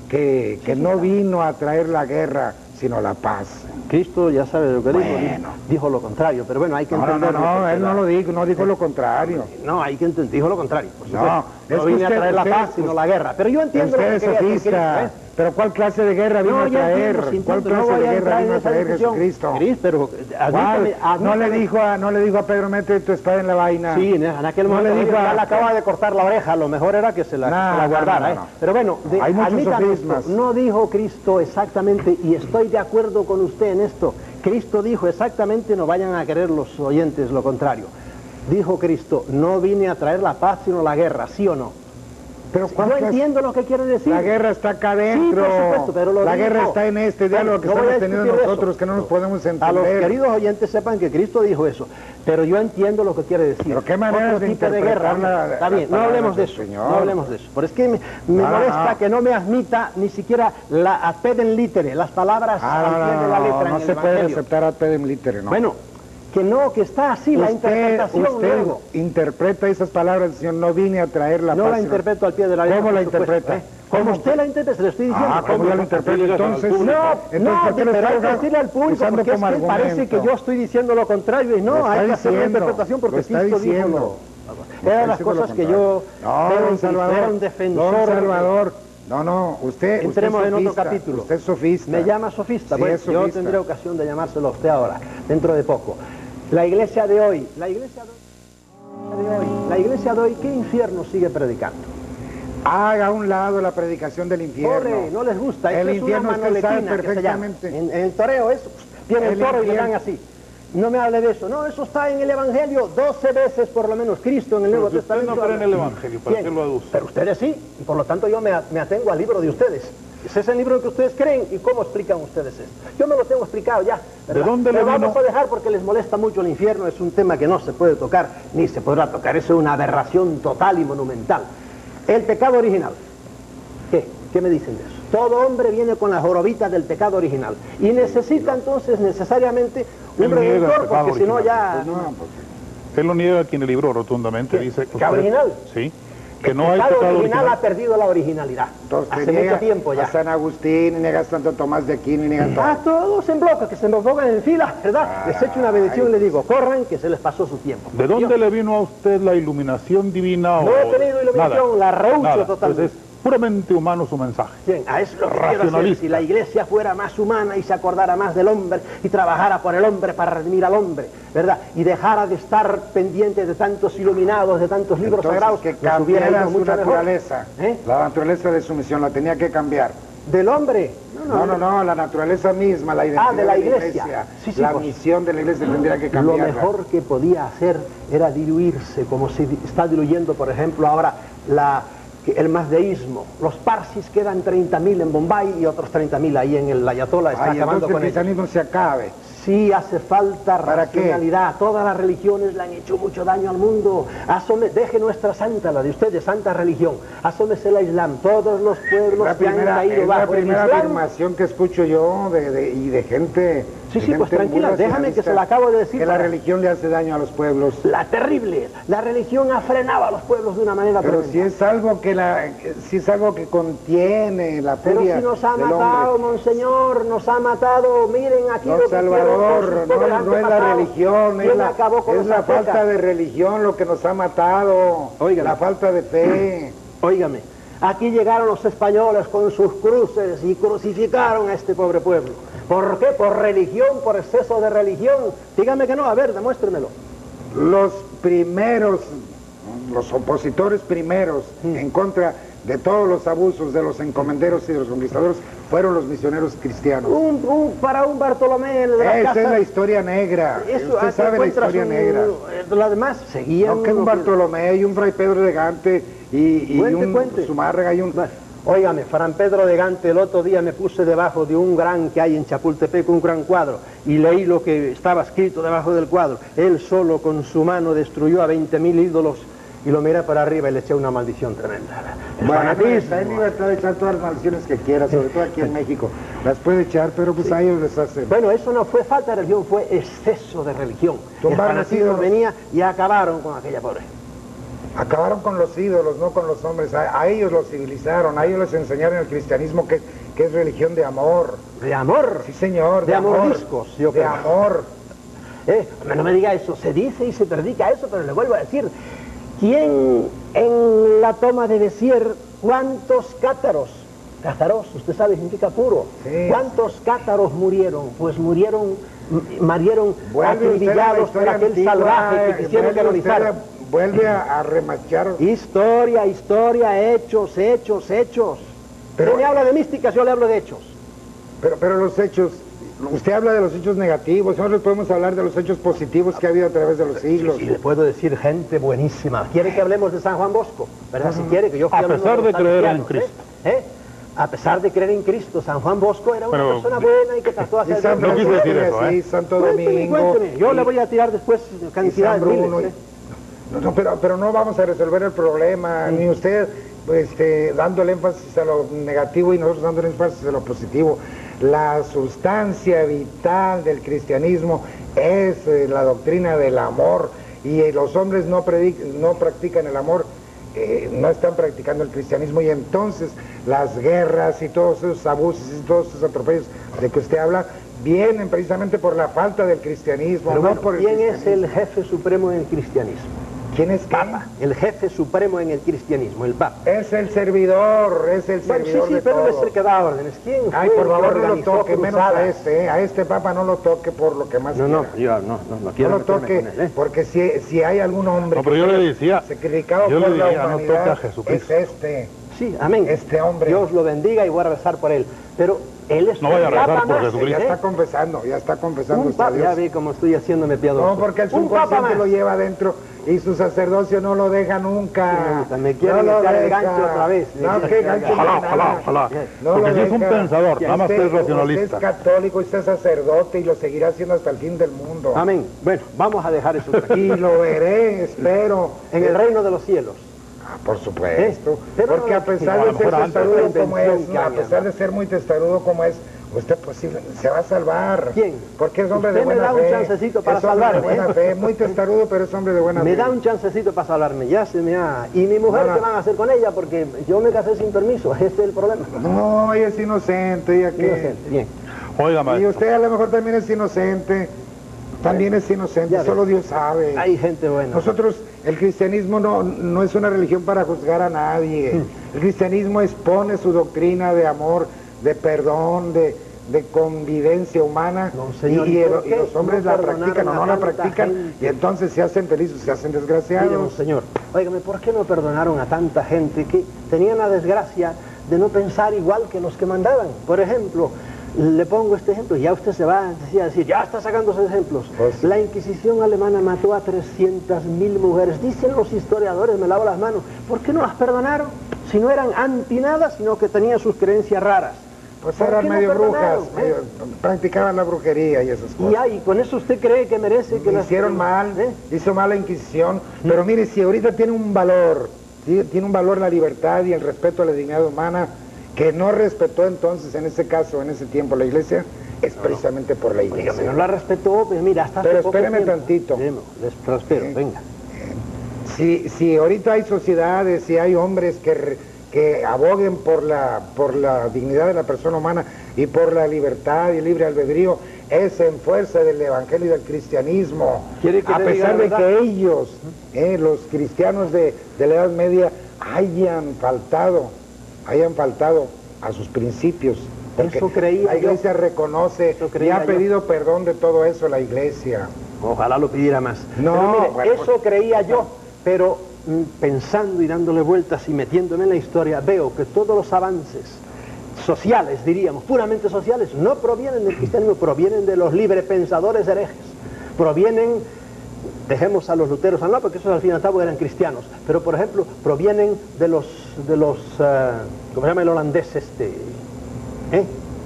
que no vino a traer la guerra, sino la paz. Cristo ya sabe lo que dijo lo contrario, pero bueno, hay que entender... No, él no lo dijo, no dijo lo contrario. No, hay que entender, dijo lo contrario. No vine a traer la paz, sino la guerra. Pero yo entiendo lo que quería decir. Pero ¿cuál clase de guerra vino a traer? ¿Cuál clase de guerra vino a traer Jesucristo? Pero no le dijo a Pedro, mete tu espada en la vaina. Sí, en aquel momento le acaba de cortar la oreja, lo mejor era que se la guardara. Pero bueno, no dijo Cristo exactamente, y estoy de acuerdo con usted en esto. Cristo dijo exactamente, no vayan a querer los oyentes lo contrario. Dijo Cristo, no vine a traer la paz sino la guerra, ¿sí o no? Pero yo entiendo lo que quiere decir. La guerra está acá adentro. Sí, por supuesto, pero la guerra está en este diálogo que estamos teniendo nosotros, que no nos podemos entender. A los queridos oyentes sepan que Cristo dijo eso, pero yo entiendo lo que quiere decir. Pero qué manera de interpretar Está bien, no hablemos de eso, no hablemos de eso. Pero es que me molesta que no me admita ni siquiera la ad pedem litere, las palabras al pie de la letra. No se puede aceptar ad pedem litere, no. Bueno, que está así la interpretación. Usted interpreta esas palabras, Señor, no vine a traer la paz. No la interpreto al pie de la letra. ¿Cómo la interpreta? Como usted la interpreta, se lo estoy diciendo. ¿Cómo yo la interpreto? Entonces, pero hay que decirle al público, porque es que parece que yo estoy diciendo lo contrario, y no, hay que hacer una interpretación porque Cristo dijo. Eran las cosas que yo era un defensor. Don Salvador, no, usted entremos en otro capítulo. Usted es sofista. Me llama sofista. Bueno, yo tendré ocasión de llamárselo a usted ahora, dentro de poco. La iglesia de hoy, ¿qué infierno sigue predicando? Haga a un lado la predicación del infierno. No les gusta. El infierno usted sabe perfectamente. En el toreo tiene el toro y le dan así. No me hable de eso. No, eso está en el Evangelio 12 veces por lo menos. Cristo en el Nuevo Testamento. Usted no cree en el Evangelio, ¿para qué lo aduce? Pero ustedes sí, y por lo tanto yo me atengo al libro de ustedes. Ese es el libro que ustedes creen, y cómo explican ustedes esto. Yo me lo tengo explicado ya, ¿verdad? ¿De dónde lo vamos a dejar porque les molesta mucho el infierno? Es un tema que no se puede tocar, ni se podrá tocar. Eso es una aberración total y monumental. El pecado original. ¿Qué me dicen de eso? Todo hombre viene con la jorobita del pecado original y necesita entonces necesariamente un redentor, porque si no ya... Él lo niega quien le libró rotundamente. Dice ¿Pecado original? Sí. El pecado original ha perdido la originalidad. Hace mucho tiempo ya. A San Agustín, y niegas tanto Tomás de Aquino, y niegas todo. Todos en bloque, que se nos pongan en fila, ¿verdad? Les echo una bendición y les digo, corran, que se les pasó su tiempo. ¿De dónde le vino a usted la iluminación divina? No he tenido iluminación, la rehuso totalmente. Pues es puramente humano su mensaje. Bien, a eso es lo que quiero hacer. Si la iglesia fuera más humana y se acordara más del hombre y trabajara por el hombre para redimir al hombre, ¿verdad? Y dejara de estar pendiente de tantos iluminados, de tantos libros sagrados, que cambiara su naturaleza. La naturaleza de su misión la tenía que cambiar. ¿Del hombre? No, la naturaleza misma, la identidad de la iglesia. Sí, la misión de la iglesia tendría que cambiar. Lo mejor que podía hacer era diluirse, como se está diluyendo, por ejemplo, ahora el mazdeísmo. Los parsis quedan 30.000 en Bombay y otros 30.000 ahí en el Ayatollah. Está acabando con el cristianismo se acabe. Sí, hace falta ¿Para qué? racionalidad. Todas las religiones le han hecho mucho daño al mundo. Deje nuestra santa, la de ustedes, santa religión. Asómese la Islam. Todos los pueblos que han caído bajo el Islam. La primera afirmación que escucho yo y de gente... Sí, sí, pues tranquila, déjame que se la acabo de decir. Que la religión le hace daño a los pueblos. La terrible. La religión ha frenado a los pueblos de una manera tremenda. Pero si es algo que contiene la furia. Pero si nos ha matado, monseñor, nos ha matado. Miren aquí lo que Salvador, no es la religión, es la falta de religión lo que nos ha matado. Óigame. La falta de fe. Óigame, aquí llegaron los españoles con sus cruces y crucificaron a este pobre pueblo. ¿Por qué? Por religión, por exceso de religión. Dígame que no, a ver, demuéstremelo. Los opositores primeros en contra de todos los abusos de los encomenderos y de los conquistadores fueron los misioneros cristianos. Para un Bartolomé de la Esa casa. es la historia negra. Usted sabe la historia negra. Lo demás seguían... No, que un Bartolomé y un Fray Pedro de Gante y un Zumárraga y un... Óigame, Fran Pedro de Gante, el otro día me puse debajo de un gran que hay en Chapultepec, un gran cuadro, y leí lo que estaba escrito debajo del cuadro. Él solo con su mano destruyó a 20.000 ídolos, y lo miré para arriba y le eché una maldición tremenda. Bueno, está en libertad de echar todas las maldiciones que quiera, sobre todo aquí en México. Las puede echar, pero pues a ellos les hacen. Bueno, eso no fue falta de religión, fue exceso de religión. El fanatismo venía y acabaron con aquella pobre. Acabaron con los ídolos, no con los hombres. A ellos los civilizaron, a ellos les enseñaron el cristianismo que es religión de amor. ¿De amor? Sí, señor. De amordiscos, yo creo. De amor. No me diga eso, se dice y se predica eso, pero le vuelvo a decir, ¿quién en la toma de Bessier, cuántos cátaros? Cátaros, usted sabe, significa puro. Sí. ¿Cuántos cátaros murieron? Pues murieron acribillados por aquel salvaje que quisieron canonizar. Vuelve a remachar. Historia, hechos. Usted me habla de místicas, yo le hablo de hechos. Pero los hechos, usted habla de los hechos negativos, nosotros podemos hablar de los hechos positivos que ha habido a través de los siglos. Sí, le puedo decir gente buenísima. ¿Quiere que hablemos de San Juan Bosco? ¿Verdad? Si quiere que yo fui a pesar de creer en Cristo. A pesar de creer en Cristo, San Juan Bosco era una persona buena y que trató de hacer... No quise decir eso, ¿eh? Santo Domingo. Cuénteme. Yo le voy a tirar después cantidad de miles, No, pero no vamos a resolver el problema, ni usted dándole énfasis a lo negativo y nosotros dándole énfasis a lo positivo. La sustancia vital del cristianismo es la doctrina del amor, y los hombres no practican el amor, no están practicando el cristianismo, y entonces las guerras y todos esos abusos y todos esos atropellos de que usted habla vienen precisamente por la falta del cristianismo. Pero no por el ¿quién es el jefe supremo en el cristianismo? ¿Quién es Papa? El jefe supremo en el cristianismo, el Papa. Es el servidor, sí, de pero todo. es el que da órdenes. ¿Quién fue? Ay, por favor, no lo toque, cruzadas? menos a este Papa no lo toque por lo que más quiera. Yo no quiero no lo toque, con él, porque si hay algún hombre pero yo le decía, sacrificado por la humanidad, no toque a Jesucristo. Es este. Sí, amén. Este hombre. Dios lo bendiga y voy a rezar por él. Pero él es no vaya a rezar por Jesucristo. Ya está confesando. Un papa, ya vi cómo estoy haciéndome piadoso. No, porque el subconsciente lo lleva adentro y su sacerdocio no lo deja nunca. Sí, me quiere meter el gancho otra vez. No, que gancho. Ojalá. Porque si es un pensador, nada más que es racionalista. Usted es católico, usted es sacerdote y lo seguirá haciendo hasta el fin del mundo. Amén. Bueno, vamos a dejar eso tranquilo. Y lo veré, espero. En el reino de los cielos. Por supuesto, porque a pesar de ser testarudo como es, a pesar de ser muy testarudo como es, usted posible se va a salvar. ¿Quién? Porque es hombre de buena fe. Me da un chancecito para salvarme. De buena fe, muy testarudo, pero es hombre de buena fe. Me da un chancecito para salvarme, ya se me ha... ¿Y mi mujer qué van a hacer con ella? Porque yo me casé sin permiso, ese es el problema. No, ella es inocente, ella que... Inocente, bien. Oiga, maestro. Y usted a lo mejor también es inocente. También es inocente, solo Dios sabe. Hay gente buena. Nosotros, el cristianismo no es una religión para juzgar a nadie. El cristianismo expone su doctrina de amor, de perdón, de convivencia humana, señor, y los hombres la practican o no la practican, y entonces se hacen felices, se hacen desgraciados. Mire, señor, óigame, ¿por qué no perdonaron a tanta gente que tenían la desgracia de no pensar igual que los que mandaban? Por ejemplo, le pongo este ejemplo, ya usted se va a decir, ya está sacando esos ejemplos. Pues, la Inquisición alemana mató a 300.000 mujeres. Dicen los historiadores, me lavo las manos, ¿por qué no las perdonaron? Si no eran anti nada, sino que tenían sus creencias raras. Pues ¿Por eran qué no medio brujas, perdonaron, practicaban la brujería y esas cosas. Y con eso usted cree que merece que hicieron mal, hizo mal la Inquisición, pero mire, si ahorita tiene un valor, ¿sí? Tiene un valor la libertad y el respeto a la dignidad humana, que no respetó entonces, en ese caso, en ese tiempo, la Iglesia, es precisamente por la Iglesia. Oígame, no la respetó, pues mira, hasta pero hace poco espéreme tiempo. tantito. Les espero, venga. Si ahorita hay sociedades, si hay hombres que aboguen por la dignidad de la persona humana y por la libertad y el libre albedrío, es en fuerza del evangelio y del cristianismo. A pesar de que ellos, los cristianos de la Edad Media, hayan faltado a sus principios. Porque eso creía la Iglesia reconoce y ha pedido perdón de todo eso la Iglesia. Ojalá lo pidiera más. No, pero mire, bueno, eso creía yo, pero pensando y dándole vueltas y metiéndome en la historia, veo que todos los avances sociales, diríamos, puramente sociales, no provienen del cristianismo, provienen de los librepensadores herejes, provienen, dejemos a los luteros al lado, porque esos al fin y al cabo eran cristianos, pero por ejemplo, provienen de los ¿cómo se llama el holandés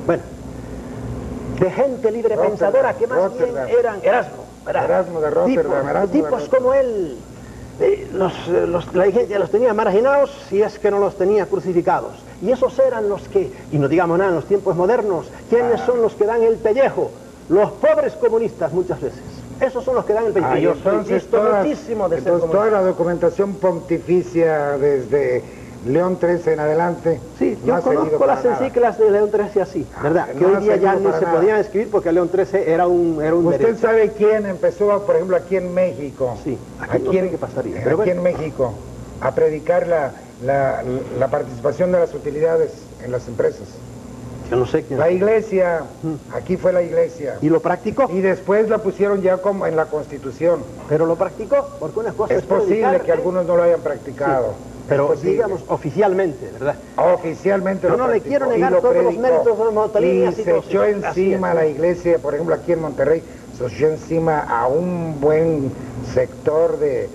bueno, de gente librepensadora que más bien eran Erasmo de Rotterdam, tipos como él. La Iglesia los tenía marginados, si es que no los tenía crucificados. Y esos eran los que, y no digamos nada en los tiempos modernos, ¿quiénes son los que dan el pellejo? Los pobres comunistas muchas veces. Esos son los que dan el pellejo. Yo estoy listo muchísimo de ser comunista. Toda la documentación pontificia desde León XIII en adelante. Sí, yo conozco las encíclicas de León XIII así, ¿verdad? Que hoy día ya no se podían escribir porque León XIII era un ¿Usted derecho. sabe quién empezó, por ejemplo, aquí en México? Sí, aquí no sé qué pasaría. Pero aquí en México, a predicar la participación de las utilidades en las empresas. Yo no sé quién. La Iglesia, aquí fue la Iglesia. ¿Y lo practicó? Y después la pusieron ya como en la Constitución. ¿Pero lo practicó? Porque una cosa es posible que algunos no lo hayan practicado. Sí. Pero digamos oficialmente, ¿verdad? Oficialmente yo no le quiero negar todos los méritos de los monotelias y se echó encima a la Iglesia, por ejemplo aquí en Monterrey, se echó encima a un buen sector de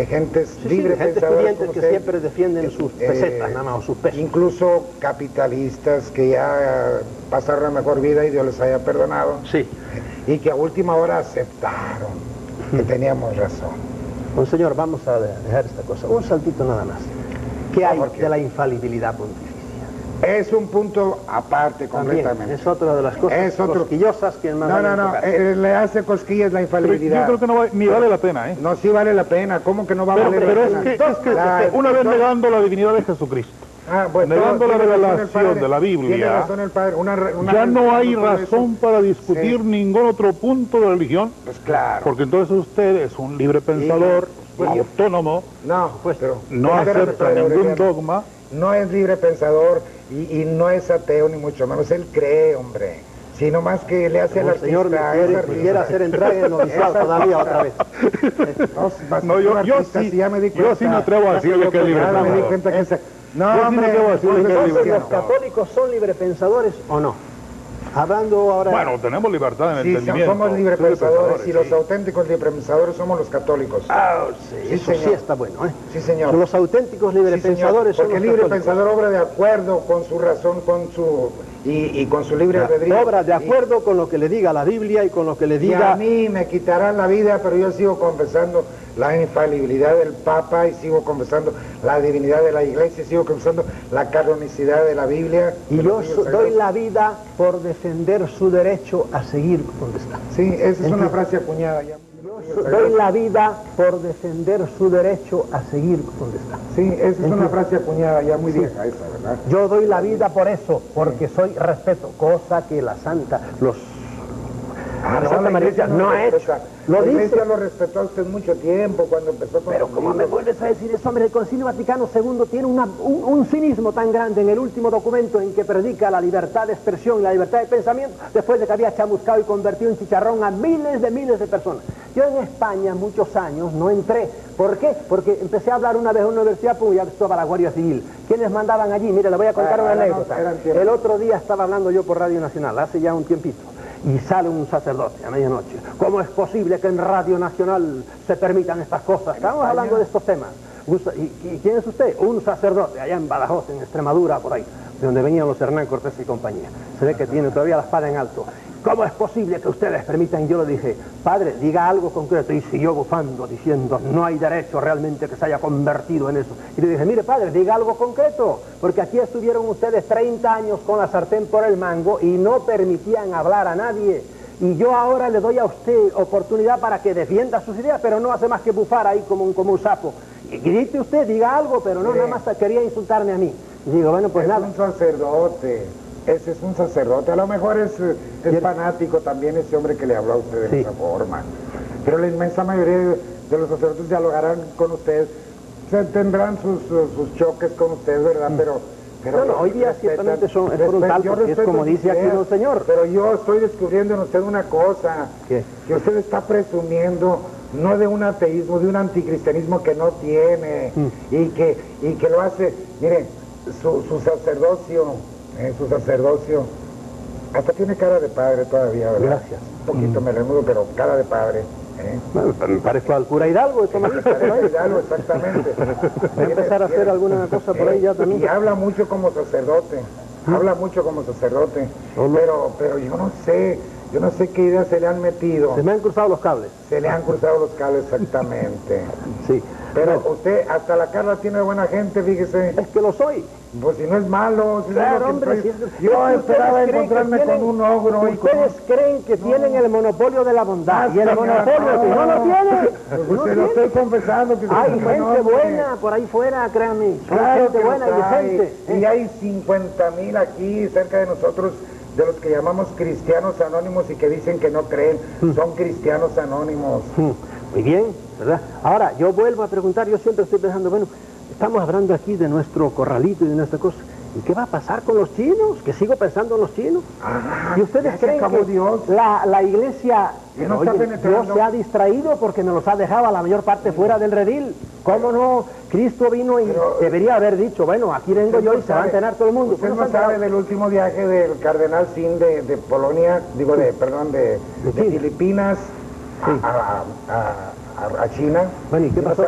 gentes libres pensadoras, estudiantes que siempre defienden sus pesetas, nada más, o sus pesos. Incluso capitalistas que ya pasaron la mejor vida y Dios les haya perdonado. Sí. Y que a última hora aceptaron que teníamos razón. Bueno, señor, vamos a dejar esta cosa. Un saltito nada más. ¿Qué hay de la infalibilidad pontificia? Es un punto aparte completamente. También, es otra de las cosas cosquillosas que más No, le hace cosquillas la infalibilidad. Pero yo creo que ni vale la pena, ¿eh? No, sí vale la pena. ¿Cómo que no va a valer la pena? Pero es que una vez negando la divinidad de Jesucristo, negando la revelación de la Biblia, tiene razón el padre. Ya no hay razón para discutir ningún otro punto de religión. Pues claro. Porque entonces usted es un libre pensador, autónomo, no acepta ningún dogma. No es libre pensador y no es ateo ni mucho menos. Él cree, hombre. Sino más que le hace al artista. Señor, quiere hacer entrar en el noviciado todavía otra vez. No, yo sí me atrevo a decirle que es libre pensador. Me di cuenta que No, hombre, ¿los católicos son librepensadores o no? Hablando ahora... Bueno, tenemos libertad en entendimiento. Somos librepensadores y los auténticos librepensadores somos los católicos. Eso sí está bueno, ¿eh? Sí, señor. Los auténticos librepensadores son los porque el librepensador obra de acuerdo con su razón, con su con su libre albedrío. Obra de acuerdo con lo que le diga la Biblia y con lo que le diga... Y a mí me quitarán la vida, pero yo sigo confesando la infalibilidad del Papa y sigo confesando la divinidad de la Iglesia, y sigo confesando la canonicidad de la Biblia. Y yo doy la vida por defender su derecho a seguir donde está. Sí, esa es una frase acuñada ya. Doy la vida por defender su derecho a seguir donde está. Sí, esa es una frase acuñada ya muy vieja esa, ¿verdad? Yo doy la vida por eso, porque soy respeto, cosa que la Santa, la Santa María no ha hecho. La Iglesia lo respetó a usted mucho tiempo cuando empezó con... Pero ¿cómo me vuelves a decir eso, hombre? El Concilio Vaticano II tiene un cinismo tan grande en el último documento en que predica la libertad de expresión y la libertad de pensamiento, después de que había chamuscado y convertido en chicharrón a miles de personas. Yo en España muchos años no entré. ¿Por qué? Porque empecé a hablar una vez en una universidad, pues ya estaba la Guardia Civil. ¿Quiénes mandaban allí? Mire, le voy a contar una anécdota. El otro día estaba hablando yo por Radio Nacional, hace ya un tiempito. Y sale un sacerdote a medianoche. ¿Cómo es posible que en Radio Nacional se permitan estas cosas? Estamos hablando de estos temas. ¿Y quién es usted? Un sacerdote allá en Badajoz, en Extremadura, por ahí. de donde venían los Hernán Cortés y compañía. Se ve que tiene todavía la espada en alto. ¿Cómo es posible que ustedes permitan? Yo le dije, padre, diga algo concreto. Y siguió bufando, diciendo, no hay derecho realmente que se haya convertido en eso. Y le dije, mire, padre, diga algo concreto, porque aquí estuvieron ustedes 30 años con la sartén por el mango y no permitían hablar a nadie. Y yo ahora le doy a usted oportunidad para que defienda sus ideas, pero no hace más que bufar ahí como un sapo. Y grite usted, diga algo, pero no, nada más quería insultarme a mí. Y digo, bueno, pues nada. Es un sacerdote. Ese es un sacerdote. A lo mejor es fanático también ese hombre que le habló a usted de esa forma. Pero la inmensa mayoría de los sacerdotes dialogarán con usted. Tendrán sus choques con usted, ¿verdad? Pero no, hoy día ciertamente es frontal, porque es como dice aquí el Señor. Pero yo estoy descubriendo en usted una cosa. ¿Qué? Que usted está presumiendo no de un ateísmo, de un anticristianismo que no tiene y que lo hace. Mire, su sacerdocio hasta tiene cara de padre todavía, ¿verdad? Gracias. Un poquito melenudo, pero cara de padre. Bueno, me parezco al cura Hidalgo, eso me dice. Hidalgo, exactamente. Voy a empezar a hacer alguna cosa por ahí ya también. Y habla mucho como sacerdote. Habla mucho como sacerdote. Pero yo no sé qué ideas se le han metido. Se me han cruzado los cables. Se le han cruzado los cables, exactamente. Sí. Pero usted, hasta la Carla tiene buena gente, fíjese. Es que lo soy. Pues si no es malo, si claro, no hombre, yo esperaba encontrarme con un ogro. Ustedes creen que tienen el monopolio de la bondad. Y el monopolio que no lo tiene. Pues se lo estoy confesando. Que hay gente buena por ahí fuera, créanme. Claro, gente buena y decente. Y hay 50,000 aquí cerca de nosotros, de los que llamamos cristianos anónimos y que dicen que no creen. Son cristianos anónimos. Muy bien, ¿verdad? Ahora, yo vuelvo a preguntar, yo siempre estoy pensando, bueno, estamos hablando aquí de nuestro corralito y de nuestra cosa. ¿Y qué va a pasar con los chinos? Que sigo pensando en los chinos. ¿Y ustedes creen que Dios? La iglesia, no Dios se ha distraído porque nos los ha dejado a la mayor parte fuera del redil? ¿Cómo no? Cristo vino y debería haber dicho, bueno, aquí vengo yo y se va a enterar todo el mundo. ¿Usted no sabe del último viaje del cardenal Sin de Polonia, de Filipinas a China? Bueno, ¿y qué pasó?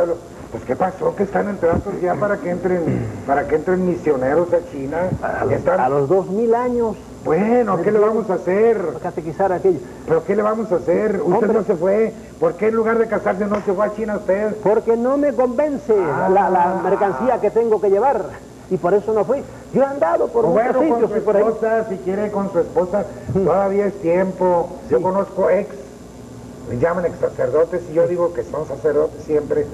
Pues ¿qué pasó? Que están en tratos ya para que entren misioneros a China. A los 2000 años. Bueno, ¿qué le vamos a hacer? Catequizar a aquello. ¿Pero qué le vamos a hacer? Usted no se fue. ¿Por qué en lugar de casarse no se fue a China usted? Porque no me convence la mercancía que tengo que llevar. Y por eso no fui. Yo he andado por muchos sitios. Con su esposa, si quiere con su esposa, todavía es tiempo. Sí. Yo conozco le llaman ex sacerdotes, y yo digo que son sacerdotes siempre.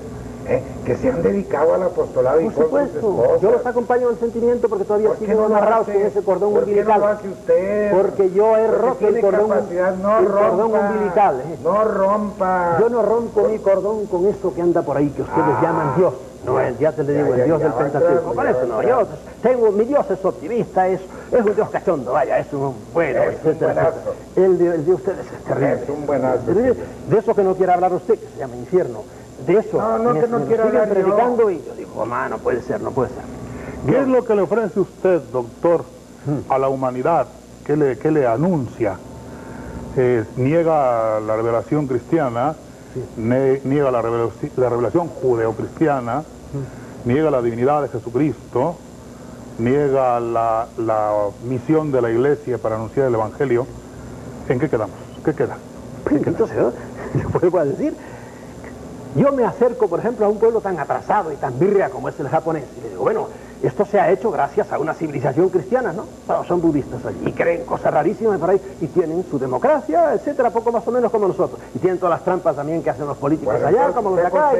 Que se han dedicado al apostolado y con sus esposas. Yo los acompaño en el sentimiento porque todavía siguen amarrados con ese cordón umbilical. ¿Por qué no lo hace usted? Porque yo he roto el cordón umbilical. No rompa. Yo no rompo mi cordón con eso que anda por ahí, que ustedes llaman Dios. No, ya te le digo, el Dios del Pentateuco. Por eso no, mi Dios es optimista, es un Dios cachondo, vaya, es un bueno, etcétera. El de ustedes es terrible. Es un buenazo. De eso que no quiere hablar usted, que se llama infierno. De eso, que no quiera hablar predicando y yo digo, no puede ser, no puede ser. ¿Qué es lo que le ofrece usted, doctor, a la humanidad? ¿Qué le anuncia? Niega la revelación cristiana, niega la revelación judeocristiana, niega la divinidad de Jesucristo, niega la misión de la iglesia para anunciar el evangelio. ¿En qué quedamos? ¿Qué queda? Entonces, le vuelvo a decir, yo me acerco, por ejemplo, a un pueblo tan atrasado y tan birria como es el japonés, y le digo, bueno, esto se ha hecho gracias a una civilización cristiana, ¿no? Pero son budistas allí y creen cosas rarísimas por ahí y tienen su democracia, etcétera, poco más o menos como nosotros. Y tienen todas las trampas también que hacen los políticos allá, como los de acá.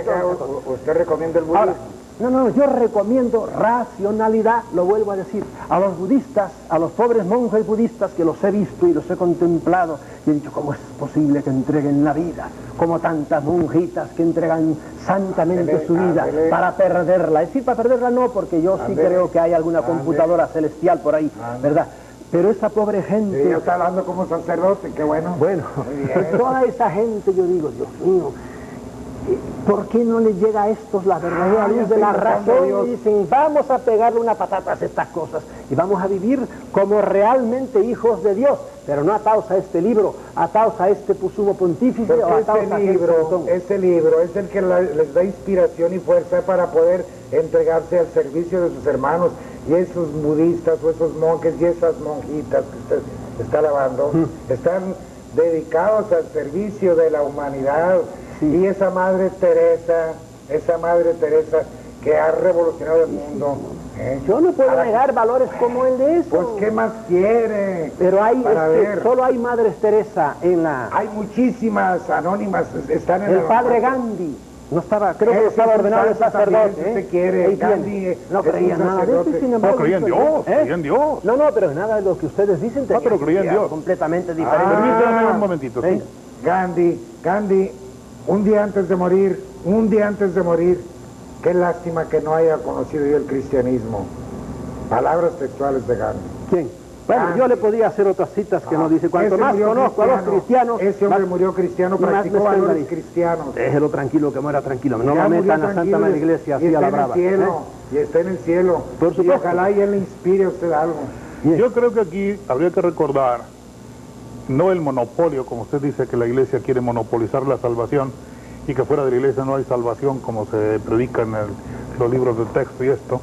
¿Usted recomienda el budismo? Ahora, no, yo recomiendo racionalidad, lo vuelvo a decir, a los budistas, a los pobres monjes budistas que los he visto y los he contemplado y he dicho, ¿cómo es posible que entreguen la vida? Como tantas monjitas que entregan santamente su vida para perderla. Es decir, para perderla no, porque yo sí creo que hay alguna computadora celestial por ahí, ¿verdad? Pero esa pobre gente... Sí, está hablando como sacerdote, qué bueno. Bueno, toda esa gente, yo digo, Dios mío, ¿por qué no les llega a estos la verdadera luz de la razón? Y dicen, vamos a pegarle una patata a estas cosas y vamos a vivir como realmente hijos de Dios, pero no atados a este libro, atados a este sumo pontífice o atados a ese libro es el que les da inspiración y fuerza para poder entregarse al servicio de sus hermanos y esos budistas o esos monjes y esas monjitas que usted está alabando, están dedicados al servicio de la humanidad. Y esa Madre Teresa que ha revolucionado el mundo. Yo no puedo negar valores como el de eso. Pues, ¿qué más quiere? Pero solo hay Madres Teresa en la... Hay muchísimas anónimas, están en el padre Gandhi. No estaba, creo que estaba ordenado el sacerdote. Si usted quiere, Gandhi no creía nada de eso, sin embargo. No, creía en Dios, creía en Dios. No, pero nada de lo que ustedes dicen tenía pero creía en Dios. Completamente diferente. Permítame un momentito, ¿sí? Gandhi, un día antes de morir, qué lástima que no haya conocido yo el cristianismo. Palabras textuales de Gandhi. ¿Quién? Bueno, yo le podía hacer otras citas que nos dice, cuanto más conozco a los cristianos... Ese hombre murió cristiano, practicó valores cristianos. Déjelo tranquilo, que muera tranquilo. No lo metan a Santa Madre Iglesia así a la brava. Y está en el cielo. Por supuesto. Y ojalá y él le inspire a usted algo. Yo creo que aquí habría que recordar, no el monopolio, como usted dice, que la Iglesia quiere monopolizar la salvación, y que fuera de la Iglesia no hay salvación, como se predica en los libros de texto y esto.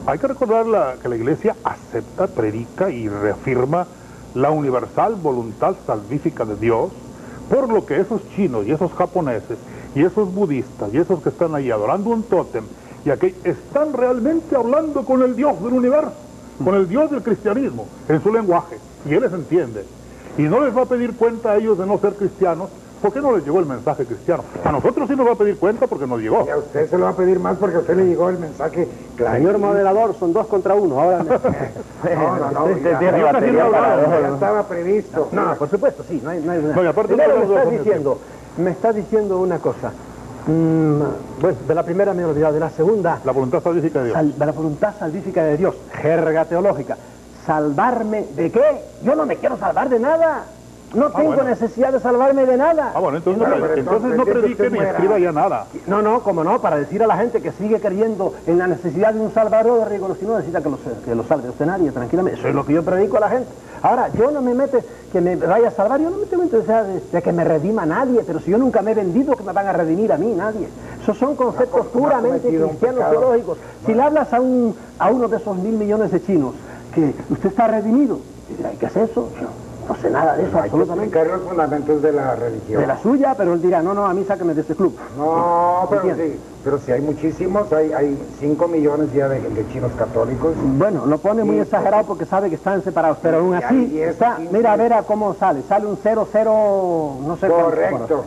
Hay que recordar que la Iglesia acepta, predica y reafirma la universal voluntad salvífica de Dios, por lo que esos chinos y esos japoneses y esos budistas y esos que están ahí adorando un tótem y aquellos están realmente hablando con el Dios del universo, con el Dios del cristianismo, en su lenguaje, y Él les entiende. Y no les va a pedir cuenta a ellos de no ser cristianos, porque no les llegó el mensaje cristiano. A nosotros sí nos va a pedir cuenta porque nos llegó. Y a usted se lo va a pedir más porque a usted le llegó el mensaje claro. Señor moderador, son 2 contra 1. Ahora ya estaba previsto. No, por supuesto, sí, no hay aparte me está diciendo una cosa. Bueno, de la primera me he olvidado, de la segunda. La voluntad salvífica de Dios. De la voluntad salvífica de Dios, jerga teológica. ¿Salvarme de qué? Yo no me quiero salvar de nada. No tengo necesidad de salvarme de nada. Bueno, entonces no predique ni escriba ya nada. No, como no, para decir a la gente que sigue creyendo en la necesidad de un salvador, digo, si no necesita que lo salve usted nadie, tranquilamente. Eso es lo que yo predico a la gente. Ahora, yo no me mete que me vaya a salvar, yo no me tengo necesidad de que me redima nadie, pero si yo nunca me he vendido, que me van a redimir a mí, nadie. Esos son conceptos puramente cristianos teológicos. Si le hablas a uno de esos 1.000 millones de chinos, que usted está redimido, ¿qué es eso? No sé nada de eso, absolutamente. Hay que los fundamentos de la religión. De la suya, pero él dirá, no, a mí sáqueme de este club. No, pero sí hay muchísimos, hay 5 millones ya de chinos católicos. Bueno, lo pone muy exagerado porque sabe que están separados, pero aún así está, mira a ver a cómo sale un 00, no sé correcto.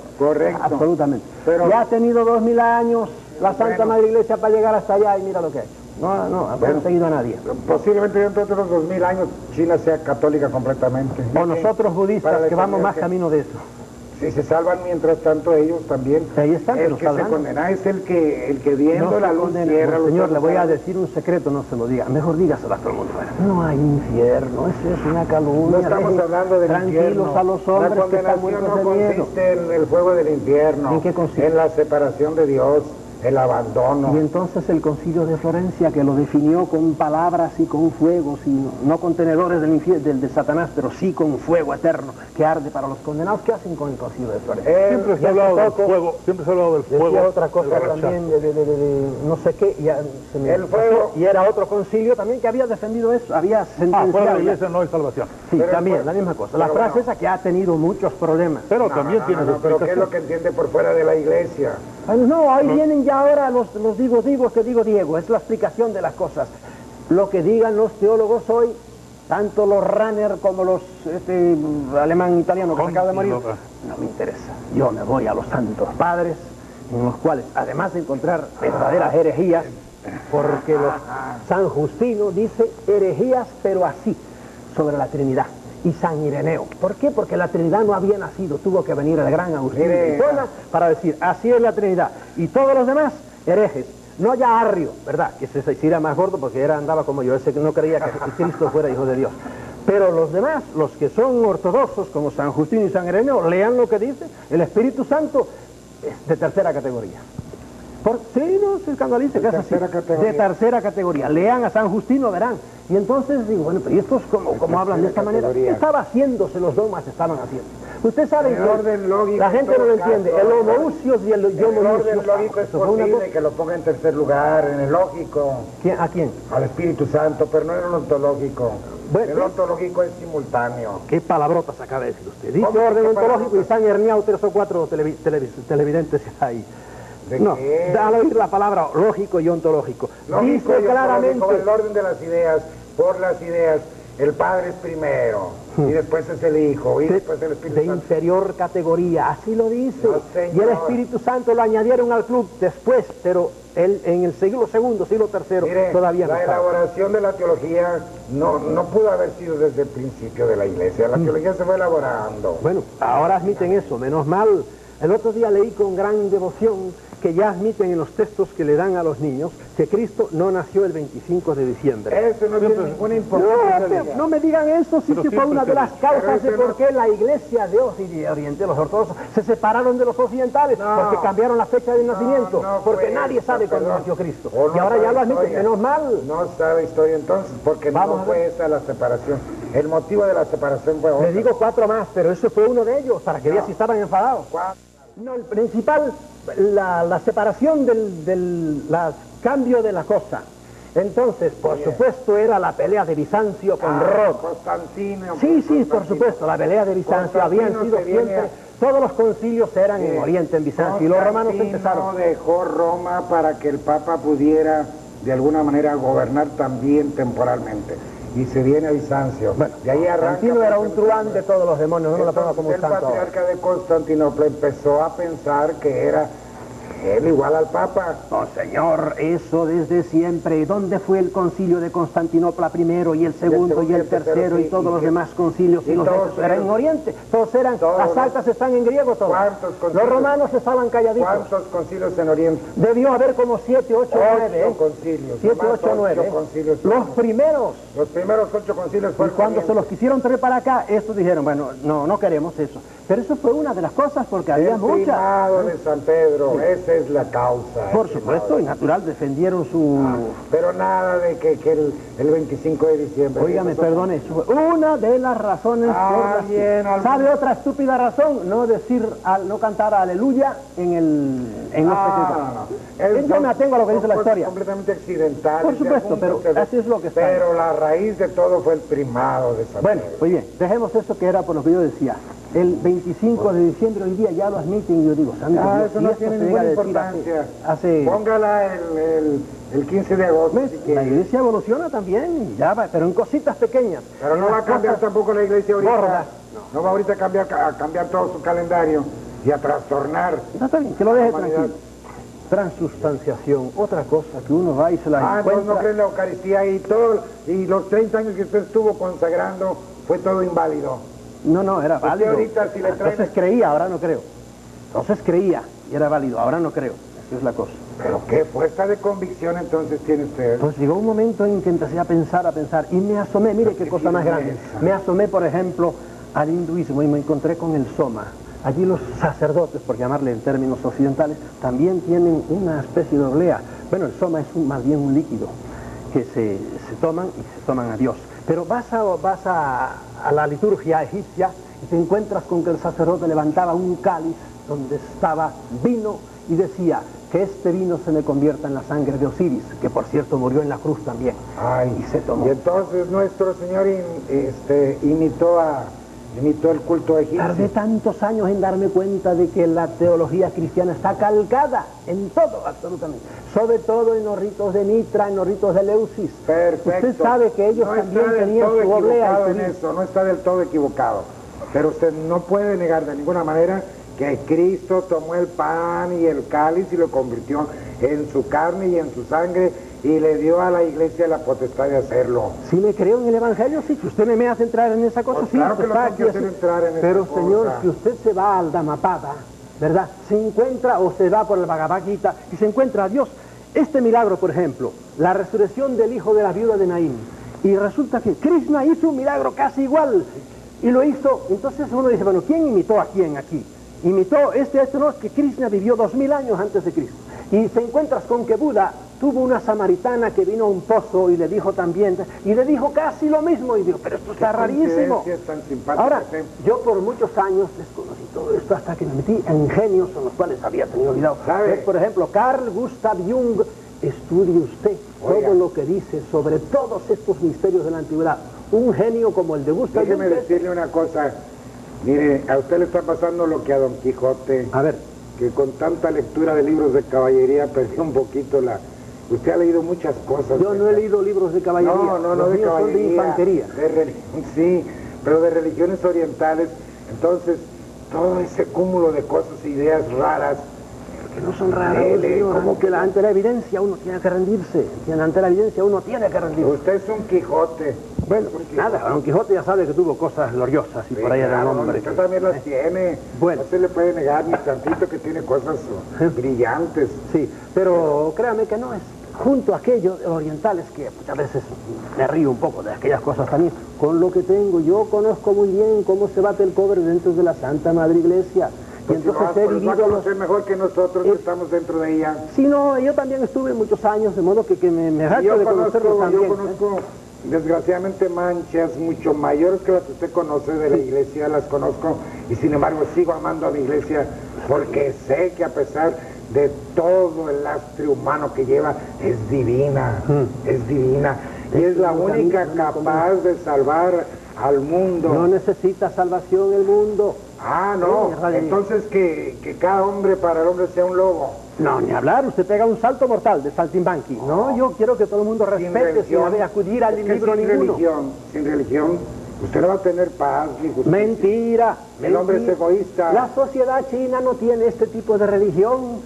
Absolutamente. Pero ya ha tenido 2000 años la Santa Madre Iglesia para llegar hasta allá y mira lo que ha hecho. No ha conseguido a nadie. Posiblemente dentro de otros 2000 años China sea católica completamente. O nosotros budistas que vamos más camino de eso. Si se salvan mientras tanto ellos también. Ahí están, el que se condena es el que viendo la luz cierra los Señor, le voy a decir un secreto, no se lo diga. Mejor dígaselo a todo el mundo. No hay infierno, eso es una calumnia. No estamos hablando del infierno. Tranquilos a los hombres que están muertos de miedo. No consiste en el fuego del infierno. ¿En qué consiste? En la separación de Dios. El abandono. Y entonces el Concilio de Florencia, que lo definió con palabras y con fuego, no con tenedores de Satanás, pero sí con fuego eterno que arde para los condenados. ¿Qué hacen con el Concilio de Florencia? Siempre se ha hablado del fuego, siempre se ha hablado del fuego. Decía otra cosa también, de no sé qué, el fuego. Y era otro concilio también que había defendido eso, había sentenciado. Fuera de la Iglesia no hay salvación. Sí, pero también, la misma cosa. La frase esa que ha tenido muchos problemas. Pero también tiene pero ¿qué es lo que entiende por fuera de la Iglesia? No, ahí vienen ya ahora los digo que digo Diego, es la explicación de las cosas. Lo que digan los teólogos hoy, tanto los Ranner como los alemán italiano que se acaba de morir, no me interesa. Yo me voy a los santos padres, en los cuales, además de encontrar verdaderas herejías, porque San Justino dice herejías, pero así, sobre la Trinidad. Y San Ireneo. ¿Por qué? Porque la Trinidad no había nacido, tuvo que venir el gran Agustín de Hipona para decir, así es la Trinidad. Y todos los demás, herejes. No ya Arrio, ¿verdad? Que se hiciera más gordo porque andaba como yo, ese que no creía que Cristo fuera hijo de Dios. Pero los demás, los que son ortodoxos, como San Justino y San Ireneo, lean lo que dice, el Espíritu Santo es de tercera categoría. Sí, no se escandalice, que es así. De tercera categoría. Lean a San Justino, verán. Y entonces digo, bueno, pero ¿y estos cómo hablan de esta manera? ¿Qué estaba haciéndose? Los dogmas estaban haciendo. Usted sabe el orden lógico, la gente no lo entiende. caso, El homoousios y el el orden lógico es posible que lo ponga en tercer lugar, en el lógico. ¿A quién? Al Espíritu Santo, pero no en el ontológico. Bueno, el ontológico es simultáneo. ¿Qué palabrotas acaba de decir usted? Dice orden ontológico y están herniados 3 o 4 televidentes ahí. No, al oír la palabra lógico y ontológico. Lógico dice y claramente... ontológico, el orden de las ideas, por las ideas. El Padre es primero, y después es el Hijo, y después el Espíritu Santo. De inferior categoría, así lo dice. No, y el Espíritu Santo lo añadieron al club después, pero él en el siglo II, siglo III, Mire, todavía no la estaba. elaboración de la teología no pudo haber sido desde el principio de la Iglesia. La teología se fue elaborando. Bueno, ahora admiten eso, menos mal. El otro día leí con gran devoción que ya admiten en los textos que le dan a los niños que Cristo no nació el 25 de diciembre. Eso no tiene ninguna importancia. No me digan eso, si fue una de las causas de por qué la Iglesia de Oriente, los ortodoxos, se separaron de los occidentales, porque cambiaron la fecha de nacimiento, porque nadie sabe cuándo nació Cristo. Y ahora ya lo admiten, menos mal. No sabe historia entonces, porque no fue esa la separación. El motivo de la separación fue otro. Le digo 4 más, pero ese fue uno de ellos, para que vean si estaban enfadados. No, el principal, la separación del cambio de la cosa. Entonces, por supuesto, era la pelea de Bizancio con Roma. Constantino. Sí, por supuesto, la pelea de Bizancio. Habían sido siempre, todos los concilios eran en Oriente, en Bizancio, y los romanos empezaron. Dejó Roma para que el Papa pudiera, de alguna manera, gobernar también temporalmente. Y se viene a Bizancio. Bueno, de ahí arranca. Constantino era un truán de todos los demonios, no me la ponga como el santo. El patriarca de Constantinopla empezó a pensar que era él igual al Papa. No, señor, eso desde siempre. ¿Dónde fue el concilio de Constantinopla primero y el segundo y el tercero y todos los demás concilios? Y los eran en Oriente. Todos eran, las actas están en griego todos. ¿Cuántos concilios? Los romanos estaban calladitos. ¿Cuántos concilios en Oriente? Debió haber como 7, 8, 9. 8 concilios. 7, 8, 9. Los primeros. Los primeros 8 concilios fueron. Y cuando se los quisieron traer para acá, estos dijeron, bueno, no queremos eso. Pero eso fue una de las cosas porque había muchas. El primado de San Pedro, esa es la causa. Por supuesto, y natural, defendieron su... pero nada de que el 25 de diciembre... Óigame, perdone, eso fue una de las razones por ¿Sabe otra estúpida razón? No cantar aleluya en los secretos. Yo me atengo a lo que dice la historia. Completamente accidental. Por supuesto, pero así es lo que está. Pero la raíz de todo fue el primado de San Pedro. Bueno, muy bien, dejemos esto que era por lo que yo decía. El 25 de diciembre hoy día ya lo admiten y yo digo, santo Dios, eso no tiene ninguna importancia. Póngala el 15 de agosto. Si la iglesia evoluciona también, ya va, pero en cositas pequeñas. Pero no va a cambiar tampoco la iglesia ahorita. No va ahorita a cambiar todo su calendario y a trastornar. Está bien, que lo deje tranquilo. Transustanciación, otra cosa que uno va y se la encuentra. No creen la Eucaristía y los 30 años que usted estuvo consagrando fue todo inválido. No, era válido. Ahorita, si le traen... Entonces creía, ahora no creo. Entonces creía y era válido, ahora no creo. Esa es la cosa. Pero qué fuerza de convicción entonces tiene usted. Pues llegó un momento en que empecé a pensar y me asomé, mire qué cosa más grande. Me asomé, por ejemplo, al hinduismo y me encontré con el soma. Allí los sacerdotes, por llamarle en términos occidentales, también tienen una especie de oblea. Bueno, el soma es más bien un líquido que se toman y se toman a Dios. Pero vas a la liturgia egipcia y te encuentras con que el sacerdote levantaba un cáliz donde estaba vino y decía que este vino se me convierta en la sangre de Osiris, que por cierto murió en la cruz también. Y se tomó. Y entonces nuestro Señor imitó el culto egipcio. Tardé tantos años en darme cuenta de que la teología cristiana está calcada en todo, absolutamente. Sobre todo en los ritos de Mitra, en los ritos de Eleusis. Perfecto. Usted sabe que ellos también tenían su oblea. No está del todo equivocado. Pero usted no puede negar de ninguna manera que Cristo tomó el pan y el cáliz y lo convirtió en su carne y en su sangre y le dio a la iglesia la potestad de hacerlo. Si me creo en el Evangelio, sí, que usted me hace entrar en esa cosa, pues sí. Claro que lo tengo que hacer entrar en pero esa señor, cosa. si usted se va al Dhammapada, ¿verdad? Se encuentra o se va por el Bhagavad Gita y se encuentra a Dios. Este milagro, por ejemplo, la resurrección del hijo de la viuda de Naín. Y resulta que Krishna hizo un milagro casi igual. Y lo hizo, entonces uno dice, bueno, ¿quién imitó a quién aquí? Imitó no, es que Krishna vivió 2000 años antes de Cristo. Y se encuentras con que Buda tuvo una samaritana que vino a un pozo y le dijo también, y le dijo casi lo mismo, y digo, pero esto está rarísimo. Tan simpática. Ahora, yo por muchos años desconocí todo esto hasta que me metí en genios en los cuales había tenido olvidado. ¿Sabes? Por ejemplo, Carl Gustav Jung. Estudie usted todo lo que dice sobre todos estos misterios de la antigüedad. Un genio como el de Gustav Jung. Déjeme decirle una cosa. Mire, a usted le está pasando lo que a Don Quijote. A ver. Que con tanta lectura de libros de caballería perdió un poquito la... Usted ha leído muchas cosas. Yo no he leído libros de caballería. No de caballería. Son de infantería. Sí, pero de religiones orientales. Entonces, todo ese cúmulo de cosas, ideas raras... Que no son raras, señor, que ante la evidencia uno tiene que rendirse. Ante la evidencia uno tiene que rendirse. Usted es un Quijote. Bueno, nada, Don Quijote ya sabe que tuvo cosas gloriosas y por ahí era un hombre. Usted también las tiene. Bueno. No se le puede negar ni tantito que tiene cosas brillantes. Sí, pero créame que no es. Junto a aquellos orientales que muchas veces me río un poco de aquellas cosas también, con lo que tengo, yo conozco muy bien cómo se bate el cobre dentro de la Santa Madre Iglesia. Y entonces he vivido conocer mejor que nosotros que estamos dentro de ella. Sí, no, yo también estuve muchos años, de modo que me jacto de conocerlo también. Yo conozco, desgraciadamente, manchas mucho mayores que las que usted conoce de la iglesia, las conozco, y sin embargo sigo amando a mi iglesia, porque sé que a pesar de todo el lastre humano que lleva, es divina, es divina, y es la única capaz de salvar al mundo. No necesita salvación el mundo. Ah, no, entonces que cada hombre para el hombre sea un lobo. No, ni hablar, usted pega un salto mortal de saltimbanqui. No, yo quiero que todo el mundo respete sin acudir al libro ninguno. Sin religión, usted no va a tener paz ni justicia. Mentira. El hombre es egoísta. La sociedad china no tiene este tipo de religión.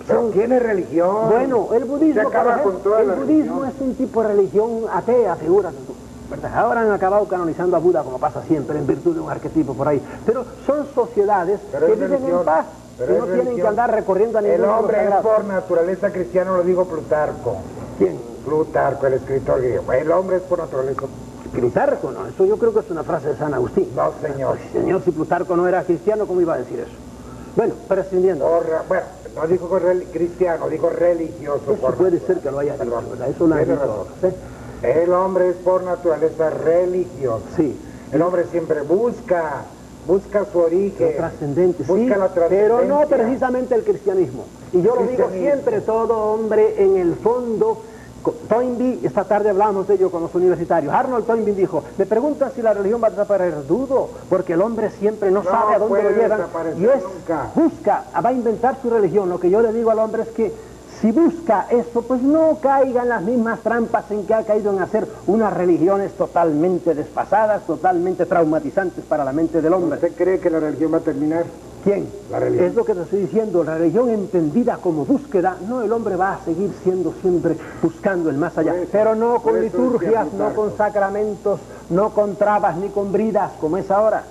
Pero tiene religión. Bueno, el budismo, se acaba con toda el budismo es un tipo de religión atea, figúrate tú. ¿Verdad? Ahora han acabado canonizando a Buda, como pasa siempre, en virtud de un arquetipo por ahí. Pero son sociedades que viven en paz, que no tienen que andar recorriendo a ningún El hombre es por naturaleza cristiano, lo digo Plutarco. ¿Quién? Plutarco, el escritor griego. El hombre es por naturaleza. Plutarco, no, eso yo creo que es una frase de San Agustín. No, señor. Pues, señor, si Plutarco no era cristiano, ¿cómo iba a decir eso? Bueno, prescindiendo. Bueno, no dijo cristiano, dijo religioso. Eso puede ser que lo haya dicho, ¿verdad? Eso lo han dicho. El hombre es por naturaleza religioso. Sí. El hombre siempre busca su origen. Lo trascendente, busca la trascendencia. Pero no precisamente el cristianismo. Y yo lo digo siempre, todo hombre en el fondo. Toynbee, esta tarde hablamos de ello con los universitarios. Arnold Toynbee dijo, me preguntan si la religión va a desaparecer. Dudo, porque el hombre siempre no sabe a dónde lo llevan. Y va a inventar su religión. Lo que yo le digo al hombre es que si busca eso, pues no caiga en las mismas trampas en que ha caído en hacer unas religiones totalmente desfasadas, totalmente traumatizantes para la mente del hombre. ¿Usted cree que la religión va a terminar? ¿Quién? La religión. Es lo que te estoy diciendo, la religión entendida como búsqueda, no, el hombre va a seguir siendo siempre buscando el más allá, pero no con liturgias, no con sacramentos, no con trabas ni con bridas, como es ahora.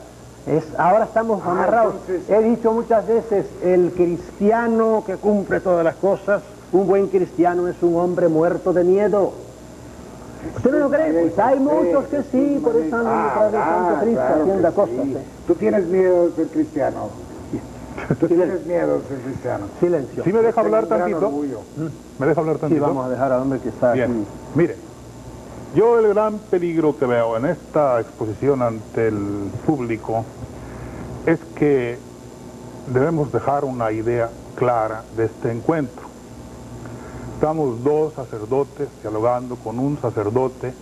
Ahora estamos amarrados. Entonces... He dicho muchas veces, el cristiano que cumple todas las cosas, un buen cristiano es un hombre muerto de miedo. ¿Usted no lo cree? Pues hay muchos que sí, por eso andan detrás del Santo Cristo haciendo cosas. ¿Tú tienes miedo de ser cristiano? ¿Tú tienes miedo de ser cristiano? Silencio. ¿Sí me deja hablar tantito? ¿Me deja hablar tantito? Sí, vamos a dejar al hombre que está aquí. Mire, yo el gran peligro que veo en esta exposición ante el público es que debemos dejar una idea clara de este encuentro. Estamos dos sacerdotes dialogando con un sacerdote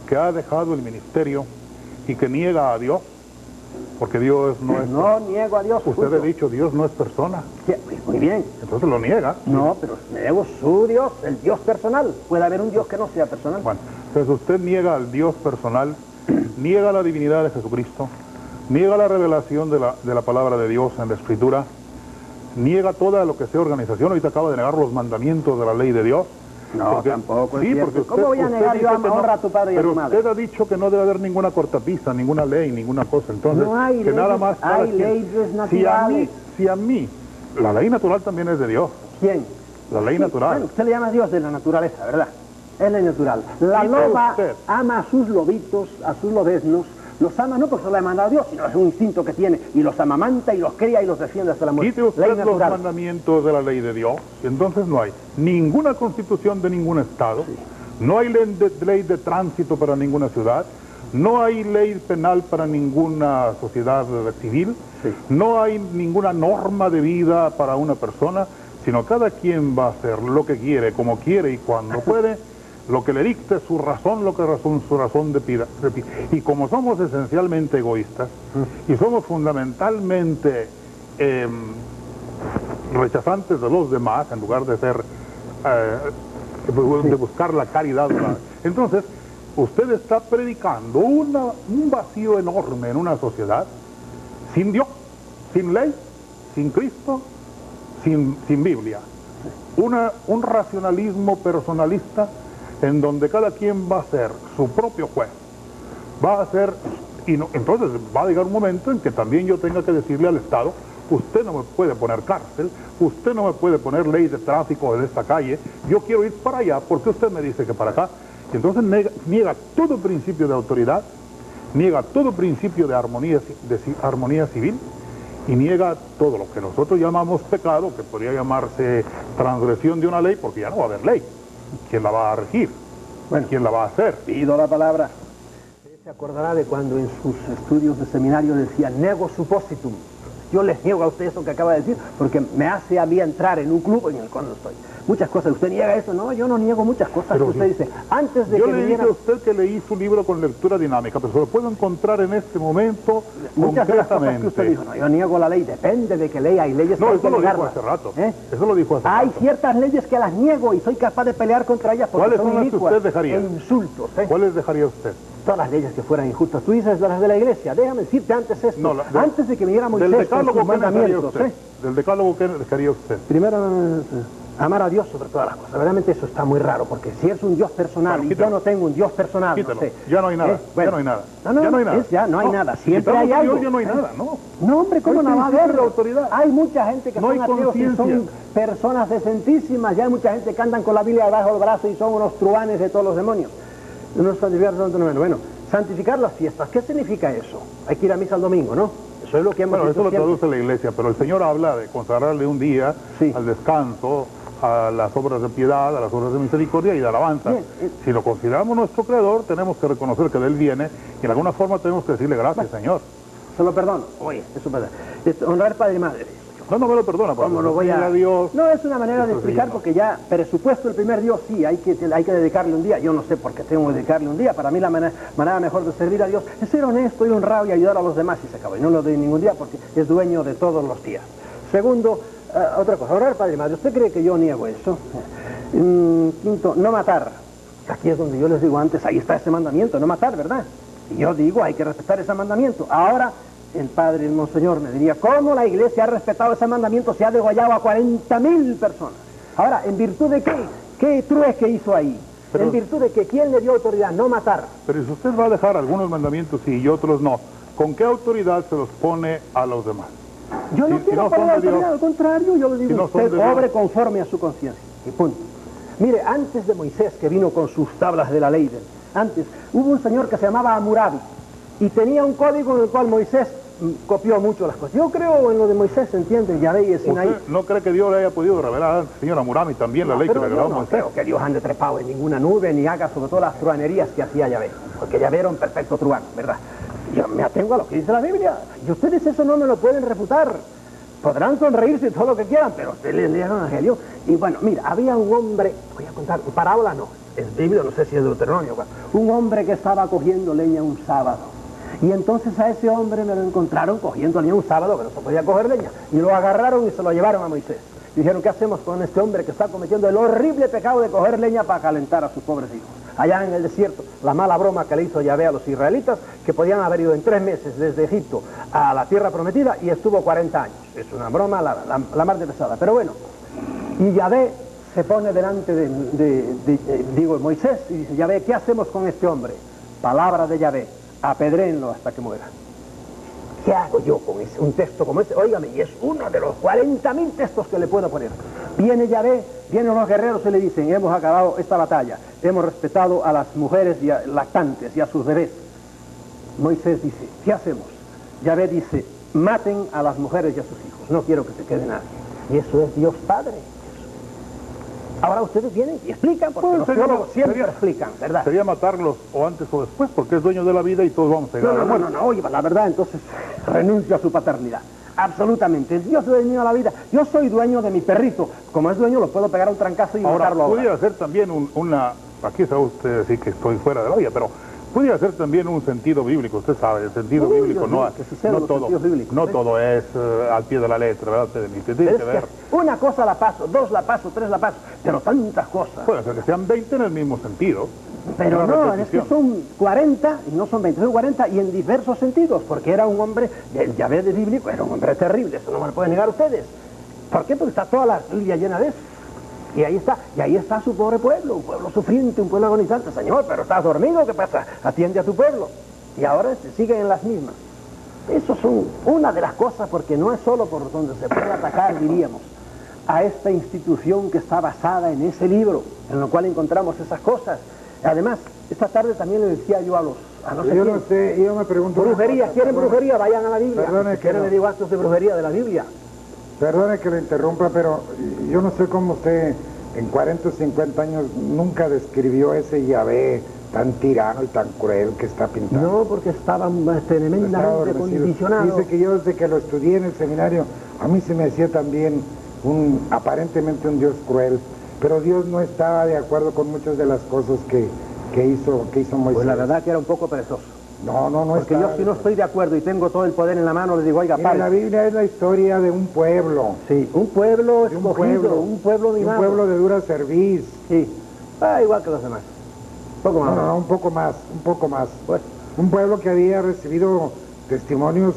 que ha dejado el ministerio y que niega a Dios, porque Dios no es... No niego a Dios. Usted ha dicho, Dios no es persona. Sí, muy bien. Entonces lo niega. No, pero niego su Dios, el Dios personal. Puede haber un Dios que no sea personal. Bueno, entonces usted niega al Dios personal, niega la divinidad de Jesucristo, niega la revelación de la palabra de Dios en la Escritura, niega toda lo que sea organización. Ahorita acaba de negar los mandamientos de la ley de Dios. No, tampoco es cierto. Porque usted, ¿cómo voy a negar yo a honrar a tu padre y a tu madre? Pero usted ha dicho que no debe haber ninguna cortapisa, ninguna ley, ninguna cosa. Entonces, no hay que leyes, nada más hay leyes naturales. Si a mí, la ley natural también es de Dios. ¿Quién? La ley natural. Bueno, usted le llama a Dios de la naturaleza, ¿verdad? Es ley natural. La loba ama a sus lobitos, a sus lobeznos, Los ama no porque se lo ha mandado Dios, sino es un instinto que tiene, y los amamanta y los cría y los defiende hasta la muerte. Quite usted los mandamientos de la ley de Dios, y entonces no hay ninguna constitución de ningún estado, no hay ley de tránsito para ninguna ciudad, no hay ley penal para ninguna sociedad civil, no hay ninguna norma de vida para una persona, sino cada quien va a hacer lo que quiere, como quiere y cuando puede, lo que le dicte su razón, su razón de pida. Y como somos esencialmente egoístas, y somos fundamentalmente rechazantes de los demás, en lugar de ser, de buscar la caridad, entonces, usted está predicando un vacío enorme en una sociedad, sin Dios, sin ley, sin Cristo, sin Biblia. Un racionalismo personalista en donde cada quien va a ser su propio juez. Va a ser, entonces va a llegar un momento en que también yo tenga que decirle al Estado, usted no me puede poner cárcel, usted no me puede poner ley de tráfico en esta calle, yo quiero ir para allá porque usted me dice que para acá. Y entonces niega todo principio de autoridad, niega todo principio de armonía civil, y niega todo lo que nosotros llamamos pecado, que podría llamarse transgresión de una ley, porque ya no va a haber ley. ¿Quién la va a regir? Bueno, ¿quién la va a hacer? Pido la palabra. Usted se acordará de cuando en sus estudios de seminario decía, nego suppositum. Yo les niego a usted eso que acaba de decir, porque me hace a mí entrar en un club en el cual no estoy. Muchas cosas, ¿usted niega eso? No, yo no niego muchas cosas. Pero que usted dice, antes de yo que le viniera... dije a usted que leí su libro con lectura dinámica, pero se lo puedo encontrar en este momento muchas de las cosas que usted dijo, no, yo niego la ley, depende de que lea, hay leyes que hay que negarlas. Eso lo dijo hace rato, eso lo dijo hace rato. Hay ciertas leyes que las niego y soy capaz de pelear contra ellas porque son inicuas. ¿Cuáles son las que usted dejaría? E insultos. ¿Cuáles dejaría usted? Todas las leyes que fueran injustas. Tú dices las de la iglesia. Déjame decirte antes esto. No, antes de que viniera Moisés con sus mandamientos. ¿Del decálogo qué dejaría usted? Primero, amar a Dios sobre todas las cosas. Verdaderamente eso está muy raro, porque si es un Dios personal, bueno, y yo no tengo un Dios personal, quítalo. No sé. Ya no hay nada, bueno, ya no hay nada. No, ya no hay nada. No hay nada. Siempre hay algo. Ya no hay nada, ¿no? No, hombre, ¿cómo no va a haber? Autoridad. Hay mucha gente que son ateos y son personas decentísimas. Ya hay mucha gente que andan con la Biblia debajo del brazo y son unos truanes de todos los demonios. Bueno, santificar las fiestas. ¿Qué significa eso? Hay que ir a misa el domingo, ¿no? Eso es lo que hemos dicho. Eso lo traduce la iglesia, pero el Señor habla de consagrarle un día al descanso, a las obras de piedad, a las obras de misericordia y de alabanza. Si lo consideramos nuestro creador, tenemos que reconocer que de él viene y de alguna forma tenemos que decirle gracias, Señor. Se lo perdono. Oye, eso es honrar padre y madre. No me lo perdona, ¿cómo lo voy a Dios? No, es una manera de explicar, porque ya presupuesto el primer Dios, sí, hay que dedicarle un día. Yo no sé por qué tengo que dedicarle un día. Para mí la manera mejor de servir a Dios es ser honesto y honrado y ayudar a los demás, y se acabó. Y no lo doy ningún día porque es dueño de todos los días. Segundo, otra cosa, honrar padre y madre. ¿Usted cree que yo niego eso? Quinto, no matar. Aquí es donde yo les digo antes, ahí está ese mandamiento, no matar, ¿verdad? Y yo digo, hay que respetar ese mandamiento. Ahora, el padre, el monseñor, me diría, ¿cómo la iglesia ha respetado ese mandamiento? Se ha degollado a 40.000 personas. Ahora, ¿en virtud de qué? ¿Qué trueque hizo ahí? Pero, ¿en virtud de que quién le dio autoridad? No matar. Pero si usted va a dejar algunos mandamientos sí y otros no, ¿con qué autoridad se los pone a los demás? Yo no quiero poner autoridad, al contrario, yo le digo, usted obre conforme a su conciencia. Y punto. Mire, antes de Moisés, que vino con sus tablas de la ley, antes, hubo un señor que se llamaba Hammurabi, y tenía un código en el cual Moisés copió mucho las cosas. Yo creo en lo de Moisés, se entiende, Yahvé y Sinaí. ¿Usted no cree que Dios le haya podido revelar al señor Hammurabi también la ley que le reveló a Moisés? No creo que Dios ande trepado en ninguna nube, ni haga sobre todo las truanerías que hacía Yahvé, porque Yahvé era un perfecto truán, ¿verdad? Yo me atengo a lo que dice la Biblia, y ustedes eso no me lo pueden refutar. Podrán sonreírse todo lo que quieran, pero ustedes lean el Evangelio. Y bueno, mira, había un hombre, voy a contar, parábola no, es Biblia, no sé si es Deuteronomio, un hombre que estaba cogiendo leña un sábado. Y entonces a ese hombre me lo encontraron cogiendo leña un sábado, que no se podía coger leña, y lo agarraron y se lo llevaron a Moisés. Dijeron, ¿qué hacemos con este hombre que está cometiendo el horrible pecado de coger leña para calentar a sus pobres hijos? Allá en el desierto, la mala broma que le hizo Yahvé a los israelitas, que podían haber ido en 3 meses desde Egipto a la tierra prometida, y estuvo 40 años. Es una broma la más de pesada. Pero bueno, y Yahvé se pone delante de Moisés y dice, Yahvé, ¿qué hacemos con este hombre? Palabra de Yahvé, apedréenlo hasta que muera. ¿Qué hago yo con un texto como este? Óigame, y es uno de los 40.000 textos que le puedo poner. Viene Yahvé, vienen los guerreros y le dicen, hemos acabado esta batalla, hemos respetado a las mujeres lactantes y a sus bebés. Moisés dice, ¿qué hacemos? Yahvé dice, maten a las mujeres y a sus hijos, no quiero que se quede nadie. Y eso es Dios Padre. Ahora ustedes vienen y explican, porque los teólogos siempre explican, ¿verdad? Sería matarlos o antes o después, porque es dueño de la vida y todos vamos a llegar a la muerte. No, oye, la verdad, entonces renuncio a su paternidad. Absolutamente. Dios es dueño de la vida. Yo soy dueño de mi perrito. Como es dueño, lo puedo pegar a un trancazo y matarlo ahora. Pudiera ser también aquí sabe usted decir que estoy fuera de la vida, pero pudiera ser también un sentido bíblico. Usted sabe, el sentido bíblico no todo es al pie de la letra, ¿verdad? Tiene que ver. Una cosa la paso, dos la paso, tres la paso, pero tantas cosas. Puede ser que sean 20 en el mismo sentido. Pero no, es que son 40, y no son 20, son 40 y en diversos sentidos, porque era un hombre, el Yahvé de bíblico era un hombre terrible, eso no me lo pueden negar ustedes. ¿Por qué? Porque está toda la Biblia llena de eso. Y ahí está su pobre pueblo, un pueblo sufriente, un pueblo agonizante. Señor, pero estás dormido, ¿qué pasa? Atiende a tu pueblo. Y ahora se siguen en las mismas. Eso son una de las cosas, porque no es solo por donde se puede atacar, diríamos, a esta institución que está basada en ese libro, en el cual encontramos esas cosas. Además, esta tarde también le decía yo a no sé yo quién, no sé, yo me pregunto... Brujería, ¿quieren brujería? Vayan a la Biblia. Perdone que le digo actos de brujería de la Biblia. Perdone que lo interrumpa, pero yo no sé cómo usted en 40 o 50 años nunca describió ese Yahvé tan tirano y tan cruel que está pintando. No, porque estaba tremendamente condicionado. Dice que yo desde que lo estudié en el seminario, a mí se me hacía también aparentemente un Dios cruel, pero Dios no estaba de acuerdo con muchas de las cosas que hizo Moisés. Pues la verdad que era un poco perezoso. No porque yo si no estoy de acuerdo y tengo todo el poder en la mano, le digo, oiga, padre. La Biblia es la historia de un pueblo. Sí, un pueblo escogido, un pueblo mimado. Un pueblo de dura cerviz. Sí, igual que los demás. Un poco más. No, un poco más. Pues, un pueblo que había recibido testimonios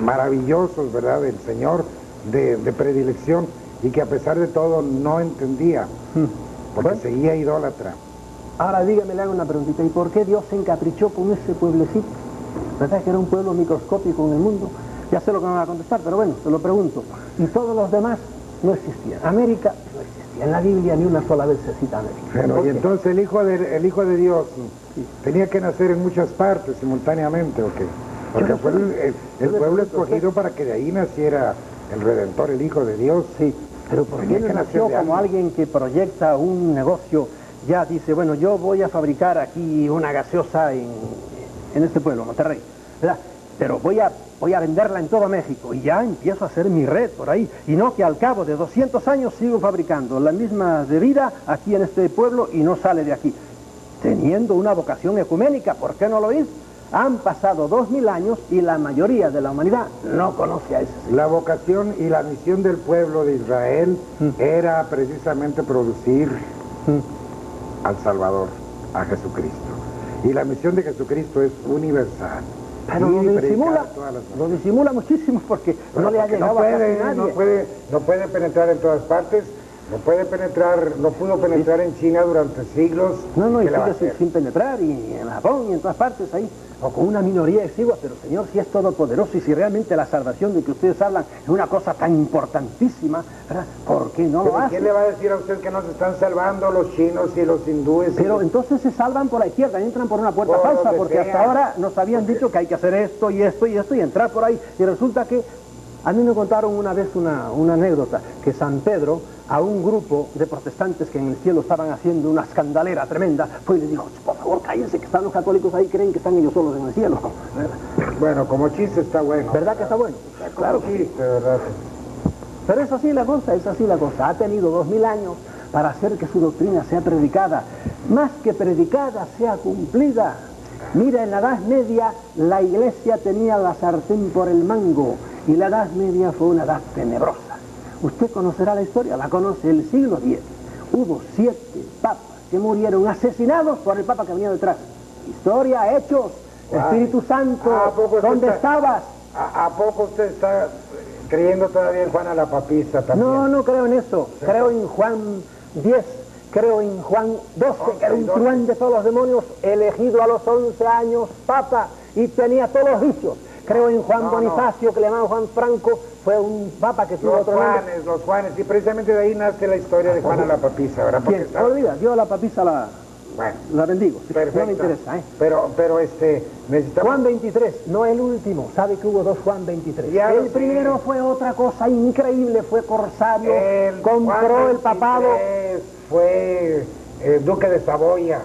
maravillosos, ¿verdad?, del Señor, de predilección, y que a pesar de todo no entendía, porque seguía idólatra. Ahora dígame, le hago una preguntita, ¿y por qué Dios se encaprichó con ese pueblecito? ¿Verdad que era un pueblo microscópico en el mundo? Ya sé lo que me va a contestar, pero bueno, se lo pregunto. Y todos los demás no existían. América no existía. En la Biblia ni una sola vez se cita América. Bueno, y entonces el Hijo de Dios tenía que nacer en muchas partes simultáneamente, ¿o qué? Porque fue el pueblo escogido para que de ahí naciera el Redentor, el Hijo de Dios. Sí, pero ¿por qué no nació como alguien que proyecta un negocio? Ya dice, bueno, yo voy a fabricar aquí una gaseosa en este pueblo, Monterrey, ¿verdad? Pero voy a venderla en todo México y ya empiezo a hacer mi red por ahí. Y no que al cabo de 200 años sigo fabricando la misma bebida aquí en este pueblo y no sale de aquí. Teniendo una vocación ecuménica, ¿por qué no lo hizo? Han pasado 2000 años y la mayoría de la humanidad no conoce a ese Señor. La vocación y la misión del pueblo de Israel era precisamente producir al Salvador, a Jesucristo. Y la misión de Jesucristo es universal. Pero lo disimula muchísimo porque no le ha llegado a nadie. No puede penetrar en todas partes, no pudo penetrar en China durante siglos. No, y sigue sin penetrar, y en Japón y en todas partes ahí, o con una minoría exigua, pero Señor, si es todopoderoso y si realmente la salvación de que ustedes hablan es una cosa tan importantísima, ¿verdad? ¿Por qué no lo hace? ¿Quién le va a decir a usted que no se están salvando los chinos y los hindúes? Pero entonces se salvan por la izquierda, entran por una puerta falsa, porque hasta ahora nos habían dicho que hay que hacer esto y esto y esto y entrar por ahí, y resulta que a mí me contaron una vez una anécdota, que San Pedro, a un grupo de protestantes que en el cielo estaban haciendo una escandalera tremenda, fue y les dijo, por favor, cállense, que están los católicos ahí, creen que están ellos solos en el cielo. ¿Verdad? Bueno, como chiste está bueno. ¿Verdad que está bueno? Claro que sí, ¿verdad? Pero es así la cosa, ha tenido 2000 años para hacer que su doctrina sea predicada, más que predicada, sea cumplida. Mira, en la Edad Media la iglesia tenía la sartén por el mango, y la Edad Media fue una edad tenebrosa. Usted conocerá la historia, la conoce, el siglo X. Hubo 7 papas que murieron asesinados por el papa que venía detrás. Historia, hechos, Espíritu Santo, ¿dónde estabas? ¿A poco usted está creyendo todavía en Juana la Papista también? No creo en eso, creo en Juan 10, creo en Juan 12, que era un truán de todos los demonios, elegido a los 11 años papa y tenía todos los vicios. Creo en Juan Bonifacio, que le llamaban Juan Franco, fue un papa que tuvo otro nombre. Los Juanes, y precisamente de ahí nace la historia de Juana la Papista, ¿verdad? ¿Quién? Olvida, dio la papisa Bueno. La bendigo. Perfecto. No me interesa, ¿eh? Pero necesitamos... Juan 23, no el último. Sabe que hubo dos Juan 23. Ya el lo primero sé. fue otra cosa increíble, fue corsario, compró el papado. Fue duque de Saboya,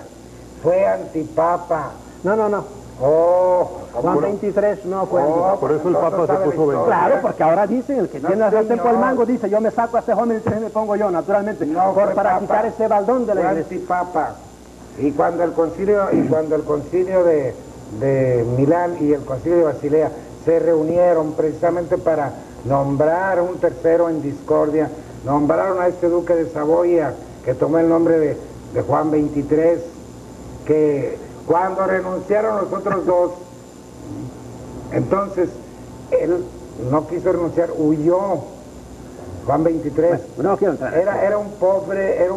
fue antipapa. No. Oh, Juan 23 no fue antipapa. Por eso el Papa se puso 20. Claro, porque ahora dicen, el que tiene el sartén por el señor. mango dice, yo me saco a este Juan 23 y me pongo yo, naturalmente, No, fue para papa. quitar ese baldón de la Fue iglesia. antipapa. Y cuando el concilio de Milán y el concilio de Basilea se reunieron precisamente para nombrar un tercero en discordia, nombraron a este duque de Saboya, que tomó el nombre de Juan 23, que cuando renunciaron los otros dos, entonces él no quiso renunciar, huyó. Juan 23. Bueno, no quiero entrar. Era un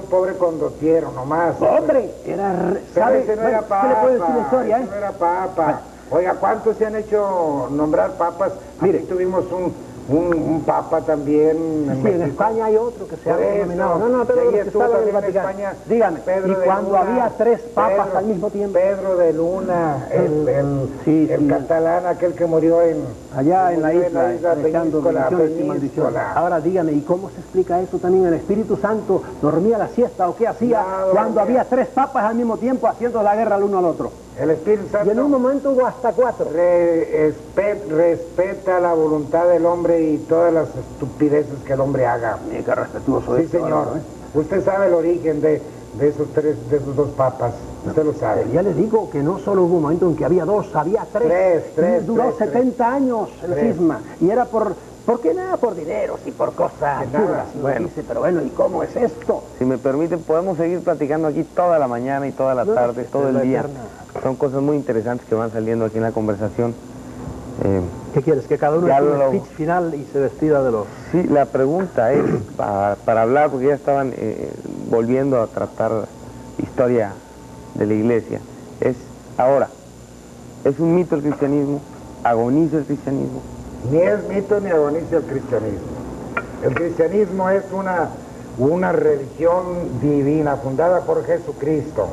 pobre condottiero nomás. ¡Pobre! ¿Sabe? Ese no era papa. ¿Qué le puedo decir la historia, ese no era papa. Oiga, ¿cuántos se han hecho nombrar papas? Mire, aquí tuvimos un papa también en Sí, en México. España hay otro que se ha Por eso, denominado. No, pero y los que estuvo estaban en el también en Vaticano. España, Dígame, Pedro y de cuando Luna, había tres papas Pedro- al mismo tiempo. Pedro de Luna, el catalán, aquel que murió allá en la isla, Peñíscola, dejando bendiciones y maldiciones. Peñíscola. Ahora dígame, ¿y cómo se explica eso también? ¿El Espíritu Santo dormía la siesta o qué hacía cuando había tres papas al mismo tiempo haciendo la guerra al uno al otro? El Espíritu Santo. Y en un momento hubo hasta 4. Respeta la voluntad del hombre y todas las estupideces que el hombre haga. Qué respetuoso Sí, es. señor. Usted sabe el origen de esos dos papas. Usted lo sabe. Ya le digo que no solo hubo un momento en que había dos, había tres. Tres, Y duró tres, 70 años el Tres. cisma. Y era ¿por qué nada? Por dineros y por cosas absurdas. Bueno. Dice, pero bueno, ¿y cómo es esto? Si me permiten, podemos seguir platicando aquí toda la mañana y toda la tarde, todo el día. Son cosas muy interesantes que van saliendo aquí en la conversación. ¿Qué quieres? ¿Que cada uno ya haga un lo- speech final y se despida de los...? Sí, la pregunta es, para hablar, porque ya estaban volviendo a tratar historia de la iglesia, es ahora, ¿es un mito el cristianismo? ¿Agoniza el cristianismo? Ni es mito ni agoniza el cristianismo. El cristianismo es una religión divina fundada por Jesucristo.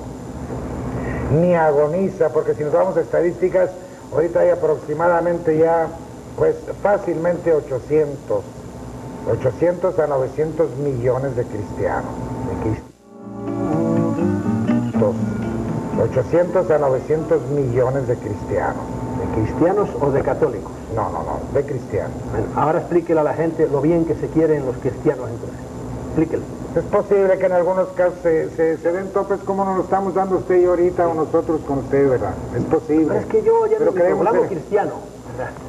Ni agoniza, porque si nos vamos a estadísticas, ahorita hay aproximadamente ya, pues fácilmente 800 a 900 millones de cristianos. 800 a 900 millones de cristianos. ¿De cristianos o de católicos? No, de cristianos. Bueno, ahora explíquele a la gente lo bien que se quieren los cristianos entonces. Explíquele. Es posible que en algunos casos se den topes como nos lo estamos dando usted y yo ahorita o nosotros con usted, ¿verdad? Es posible. Pero es que yo ya Pero no queremos hablamos ser- cristiano.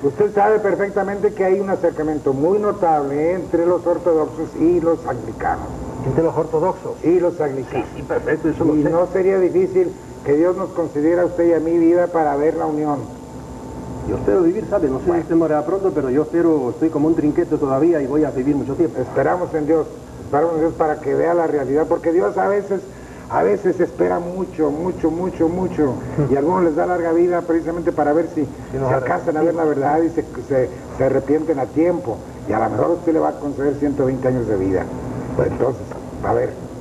Usted sabe perfectamente que hay un acercamiento muy notable entre los ortodoxos y los anglicanos. Entre los ortodoxos. Y los anglicanos. Sí, perfecto, eso lo Y sé. no sería difícil que Dios nos concediera a usted y a mí vida para ver la unión. Yo espero vivir, ¿sabe? No sé si usted morirá pronto, pero yo estoy como un trinquete todavía y voy a vivir mucho tiempo. Esperamos en Dios para que vea la realidad, porque Dios a veces espera mucho, y a algunos les da larga vida precisamente para ver si alcanzan a ver la verdad y se arrepienten a tiempo, y a lo mejor usted le va a conceder 120 años de vida. Pues entonces,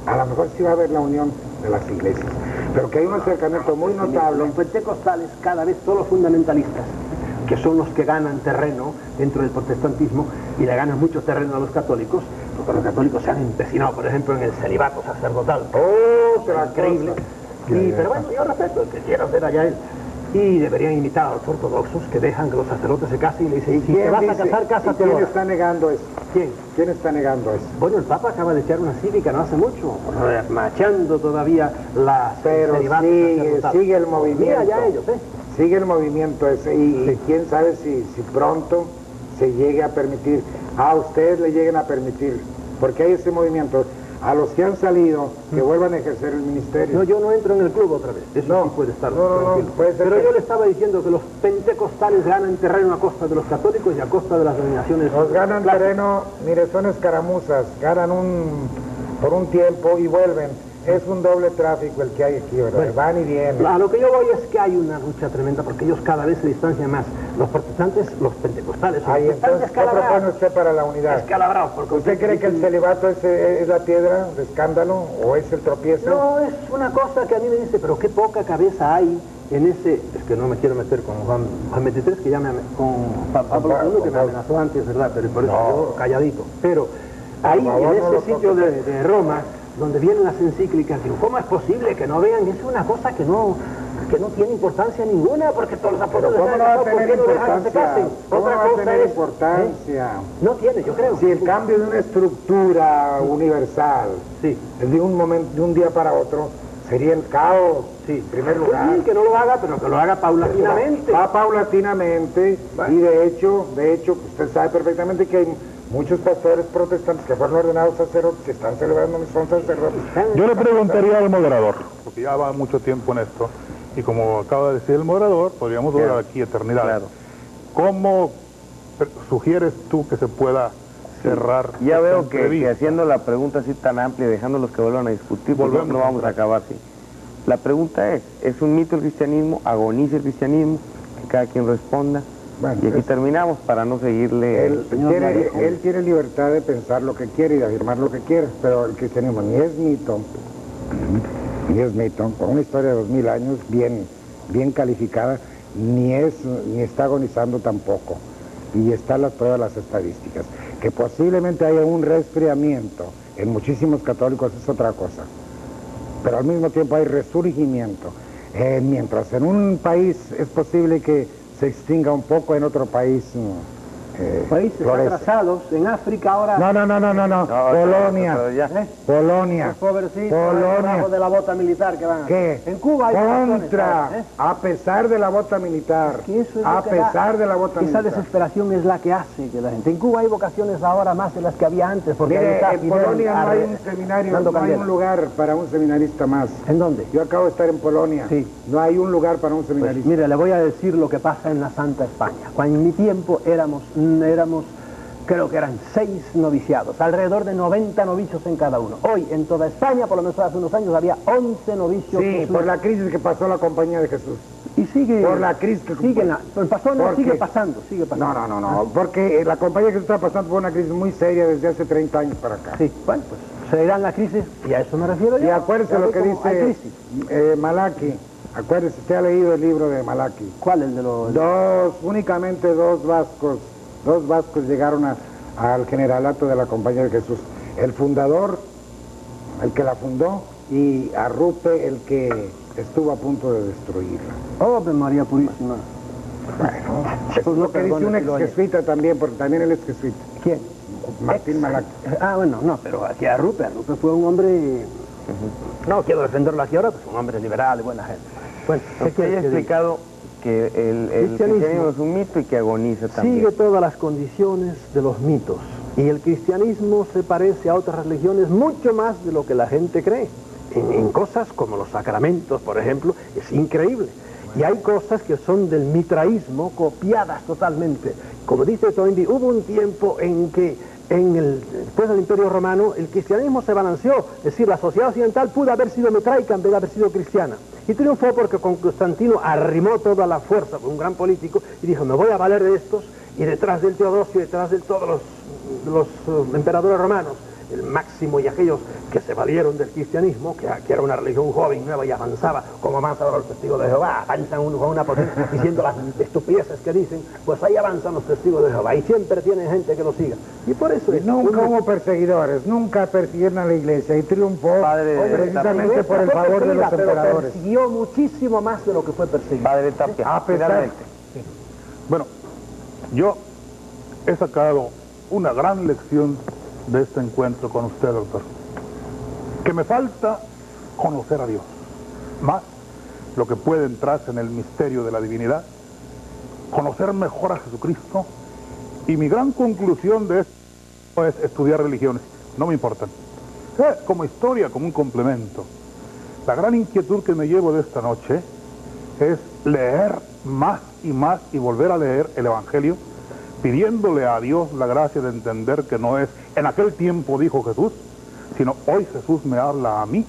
a lo mejor sí va a haber la unión de las iglesias, pero que hay un acercamiento muy notable. Los pentecostales cada vez son los fundamentalistas, que son los que ganan terreno dentro del protestantismo y le ganan mucho terreno a los católicos, porque los católicos se han empecinado, por ejemplo, en el celibato sacerdotal. Increíble. Pero bueno, yo respeto el que quiera hacer allá él. Y deberían imitar a los ortodoxos que dejan que los sacerdotes se casen y le dicen, si te vas a casar, cásate ¿Quién ahora. está negando eso? ¿Quién está negando eso? Bueno, el Papa acaba de echar una cívica no hace mucho, machando todavía la Pero sigue el movimiento. Mira ya ellos, Sigue el movimiento ese y quién sabe si pronto se llegue a permitir, a ustedes le lleguen a permitir, porque hay ese movimiento. A los que han salido, que vuelvan a ejercer el ministerio. No, yo no entro en el club otra vez, eso sí puede estar tranquilo. puede ser Pero que- yo le estaba diciendo que los pentecostales ganan terreno a costa de los católicos y a costa de las denominaciones. Nos ganan terreno, mire, son escaramuzas, ganan por un tiempo y vuelven. es un doble tráfico el que hay aquí, ¿verdad? Bueno, van y vienen. A lo que yo voy es que hay una lucha tremenda porque ellos cada vez se distancian más. Los protestantes, los pentecostales, Ahí entonces, ¿qué propone usted para la unidad? Escalabrados, porque ¿Usted cree que el celibato es la piedra de escambalo o es el tropiezo? No, es una cosa que a mí me dice, pero qué poca cabeza hay en ese... Es que no me quiero meter con Juan 23, que ya con Pablo II, que me amenazó antes, ¿verdad? Pero por eso yo calladito. Pero ahí, en ese sitio de Roma, donde vienen las encíclicas, digo, ¿cómo es posible que no vean? Es una cosa que no tiene importancia ninguna, porque todos los apóstoles... ¿Cómo no va a tener importancia? ¿Cómo no va a tener importancia? No tiene, yo creo. Si el cambio de una estructura universal, de un día para otro, sería el caos, en primer lugar. Sí, que no lo haga, pero que lo haga paulatinamente. Va paulatinamente, y de hecho, usted sabe perfectamente que hay muchos pastores protestantes que fueron ordenados sacerdotes, que están celebrando, son sacerdotes. Yo le preguntaría al moderador, porque ya va mucho tiempo en esto, y como acaba de decir el moderador, podríamos durar aquí eternidad. Claro. ¿Cómo sugieres tú que se pueda cerrar? Ya veo que haciendo la pregunta así tan amplia, dejándolos que vuelvan a discutir, pues no vamos a acabar así. La pregunta ¿es un mito el cristianismo? ¿Agoniza el cristianismo? Que cada quien responda. Bueno, y aquí terminamos para no seguirle... Él tiene libertad de pensar lo que quiere y de afirmar lo que quiere, pero el cristianismo ni es mito, con una historia de 2000 años bien calificada, ni está agonizando tampoco. Y están las pruebas, las estadísticas. Que posiblemente haya un resfriamiento en muchísimos católicos es otra cosa, pero al mismo tiempo hay resurgimiento. Mientras en un país es posible que se extinga un poco, en otro país países atrasados, en África ahora... No, Polonia, Polonia, Polonia, de la bota militar que van a... ¿Qué? En Cuba hay a pesar de la bota militar, esa desesperación es la que hace que la gente... En Cuba hay vocaciones ahora más de las que había antes, porque... Mire, en Polonia no hay un seminario, no hay un lugar para un seminarista más. ¿En dónde? Yo acabo de estar en Polonia, no hay un lugar para un seminarista. Pues, mire, le voy a decir lo que pasa en la Santa España. Cuando en mi tiempo éramos, creo que eran 6 noviciados, alrededor de 90 novicios en cada uno. Hoy, en toda España, por lo menos hace unos años, había 11 novicios. Sí, por la crisis que pasó la Compañía de Jesús. Y sigue... Por la crisis que... sigue pasando. No, porque la Compañía de Jesús está pasando por una crisis muy seria desde hace 30 años para acá. Sí, bueno, pues se irán la crisis, y a eso me refiero yo. Y acuérdese lo que dice Malachi. Acuérdese, usted ha leído el libro de Malachi. ¿Cuál? El de los...? Únicamente dos vascos llegaron al generalato de la Compañía de Jesús. El fundador, el que la fundó, y Arrupe, el que estuvo a punto de destruirla. ¡Oh, María Purísima! Bueno, eso es lo que dice un ex jesuita también, porque también él es jesuita. ¿Quién? Martín Malachi. Bueno, no, pero aquí Arrupe fue un hombre... No quiero defenderlo aquí ahora, pues un hombre liberal, buena gente. Bueno, usted haya explicado que el cristianismo es un mito y que agoniza también. Sigue todas las condiciones de los mitos. Y el cristianismo se parece a otras religiones mucho más de lo que la gente cree. En cosas como los sacramentos, por ejemplo, es increíble. Y hay cosas que son del mitraísmo copiadas totalmente. Como dice Toynbee, hubo un tiempo en que después del Imperio Romano, el cristianismo se balanceó, es decir, la sociedad occidental pudo haber sido mitraica en vez de haber sido cristiana. Y triunfó porque con Constantino arrimó toda la fuerza, fue un gran político, y dijo, me voy a valer de estos, y detrás del Teodosio, detrás de todos los emperadores romanos, el Máximo y aquellos que se valieron del cristianismo, que era una religión joven, nueva y avanzaba, como avanza ahora los testigos de Jehová, avanzan con una potencia diciendo las estupideces que dicen, pues ahí avanzan los testigos de Jehová y siempre tienen gente que los siga. Y por eso nunca hubo perseguidores, nunca persiguieron a la iglesia y triunfó precisamente por el favor de los emperadores. Pero persiguió muchísimo más de lo que fue perseguido. Padre Tapia, Bueno, yo he sacado una gran lección de este encuentro con usted, doctor, que me falta conocer a Dios, más lo que puede entrarse en el misterio de la divinidad, conocer mejor a Jesucristo, y mi gran conclusión de esto es estudiar religiones, no me importan, como historia, como un complemento. La gran inquietud que me llevo de esta noche es leer más y volver a leer el Evangelio, pidiéndole a Dios la gracia de entender que no es en aquel tiempo dijo Jesús, sino hoy Jesús me habla a mí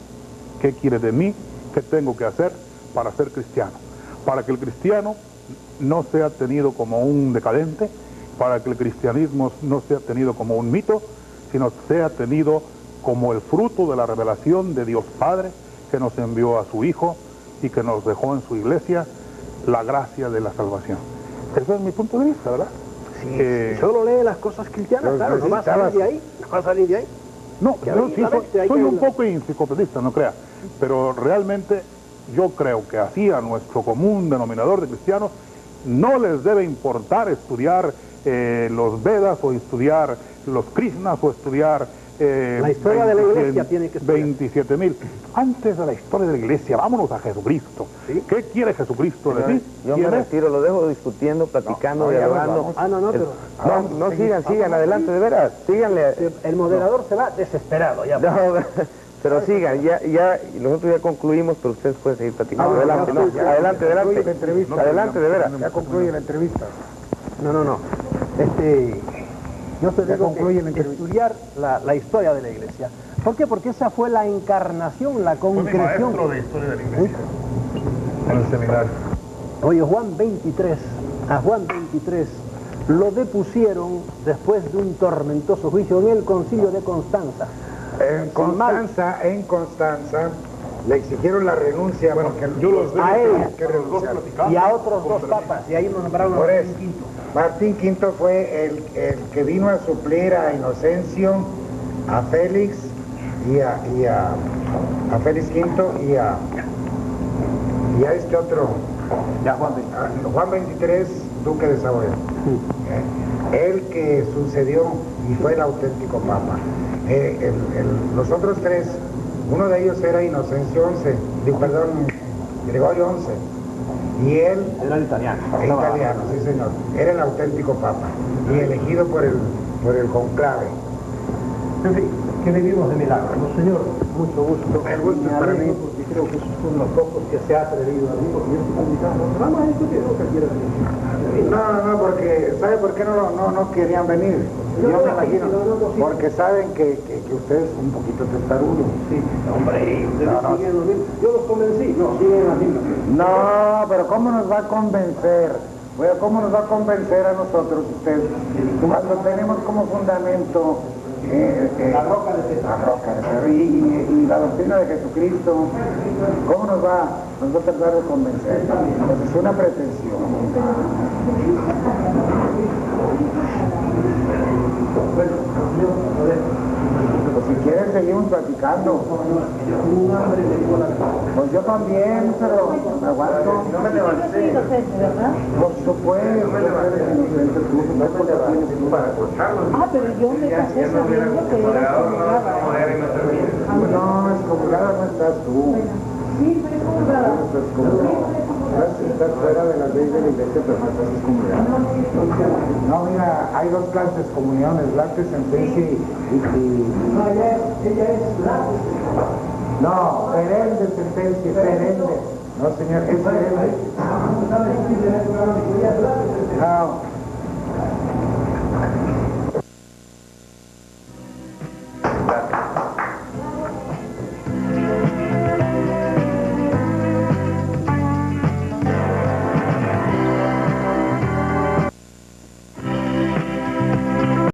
¿Qué quiere de mí? ¿Qué tengo que hacer para ser cristiano? Para que el cristiano no sea tenido como un decadente, para que el cristianismo no sea tenido como un mito, sino sea tenido como el fruto de la revelación de Dios Padre, que nos envió a su Hijo y que nos dejó en su iglesia la gracia de la salvación. Ese es mi punto de vista, ¿verdad? Sí, si solo lee las cosas cristianas, claro, no va a salir de ahí, no va a salir de ahí. No, yo sí soy un poco enciclopedista, no crea, pero realmente yo creo que así a nuestro común denominador de cristianos no les debe importar estudiar los Vedas o estudiar los Krishnas o estudiar la historia de la iglesia tiene que estudiar. 27,000. Antes de la historia de la iglesia, vámonos a Jesucristo. ¿Sí? ¿Qué quiere Jesucristo de ti? Yo me retiro, lo dejo discutiendo, platicando, dialogando. No, sigan adelante, de veras, síganle. El moderador se va desesperado ya. No, pero sigan, ya, nosotros ya concluimos, pero ustedes pueden seguir platicando. Adelante, adelante. Adelante, de veras. Ya concluye la entrevista. No. Yo te digo que estudiar la historia de la iglesia. ¿Por qué? Porque esa fue la encarnación, la concreción. Fue mi maestro de historia de la iglesia en el seminario. Oye, a Juan 23 lo depusieron después de un tormentoso juicio en el concilio de Constanza. En Constanza le exigieron la renuncia porque yo los a él que renunciar. y a otros dos papas, y ahí nos nombraron a Martín V. Martín V fue el que vino a suplir a Inocencio, a Félix y a Félix V y a este otro, Juan 23, duque de Saboya. El que sucedió y fue el auténtico papa. Los otros tres, uno de ellos era Gregorio XI, y él era italiano, sí señor, era el auténtico papa y elegido por el conclave. En fin, que vivimos de milagros. Señor, mucho gusto. El gusto es para mí. Porque creo que esos son los pocos que se ha atrevido a mí, porque yo estoy complicado. Vamos a discutir lo que quiera venir. No, porque ¿sabe por qué no querían venir? Yo me imagino, porque saben que usted es un poquito testarudo. Sí, hombre, yo los convencí, siguen así. No, pero ¿cómo nos va a convencer? ¿Cómo nos va a convencer a nosotros usted? Cuando tenemos como fundamento la roca de César. Y la doctrina de Jesucristo, ¿cómo nos va a tratar de convencer? Pues es una pretensión. Pues si quieren seguimos platicando. Pues yo también, pero me aguanto. No me levanté. Por supuesto, pero yo me casé sabiendo que era excomulgada. No, excomulgada no estás tú. Sí, soy excomulgada. Estás fuera de las leyes de la iglesia, pero no estás excomulgada. No, mira, hay dos clases de comuniones, la de sentencia y... No, ella es la... No, perenne sentencia, perenne. No, señor, es perenne. No,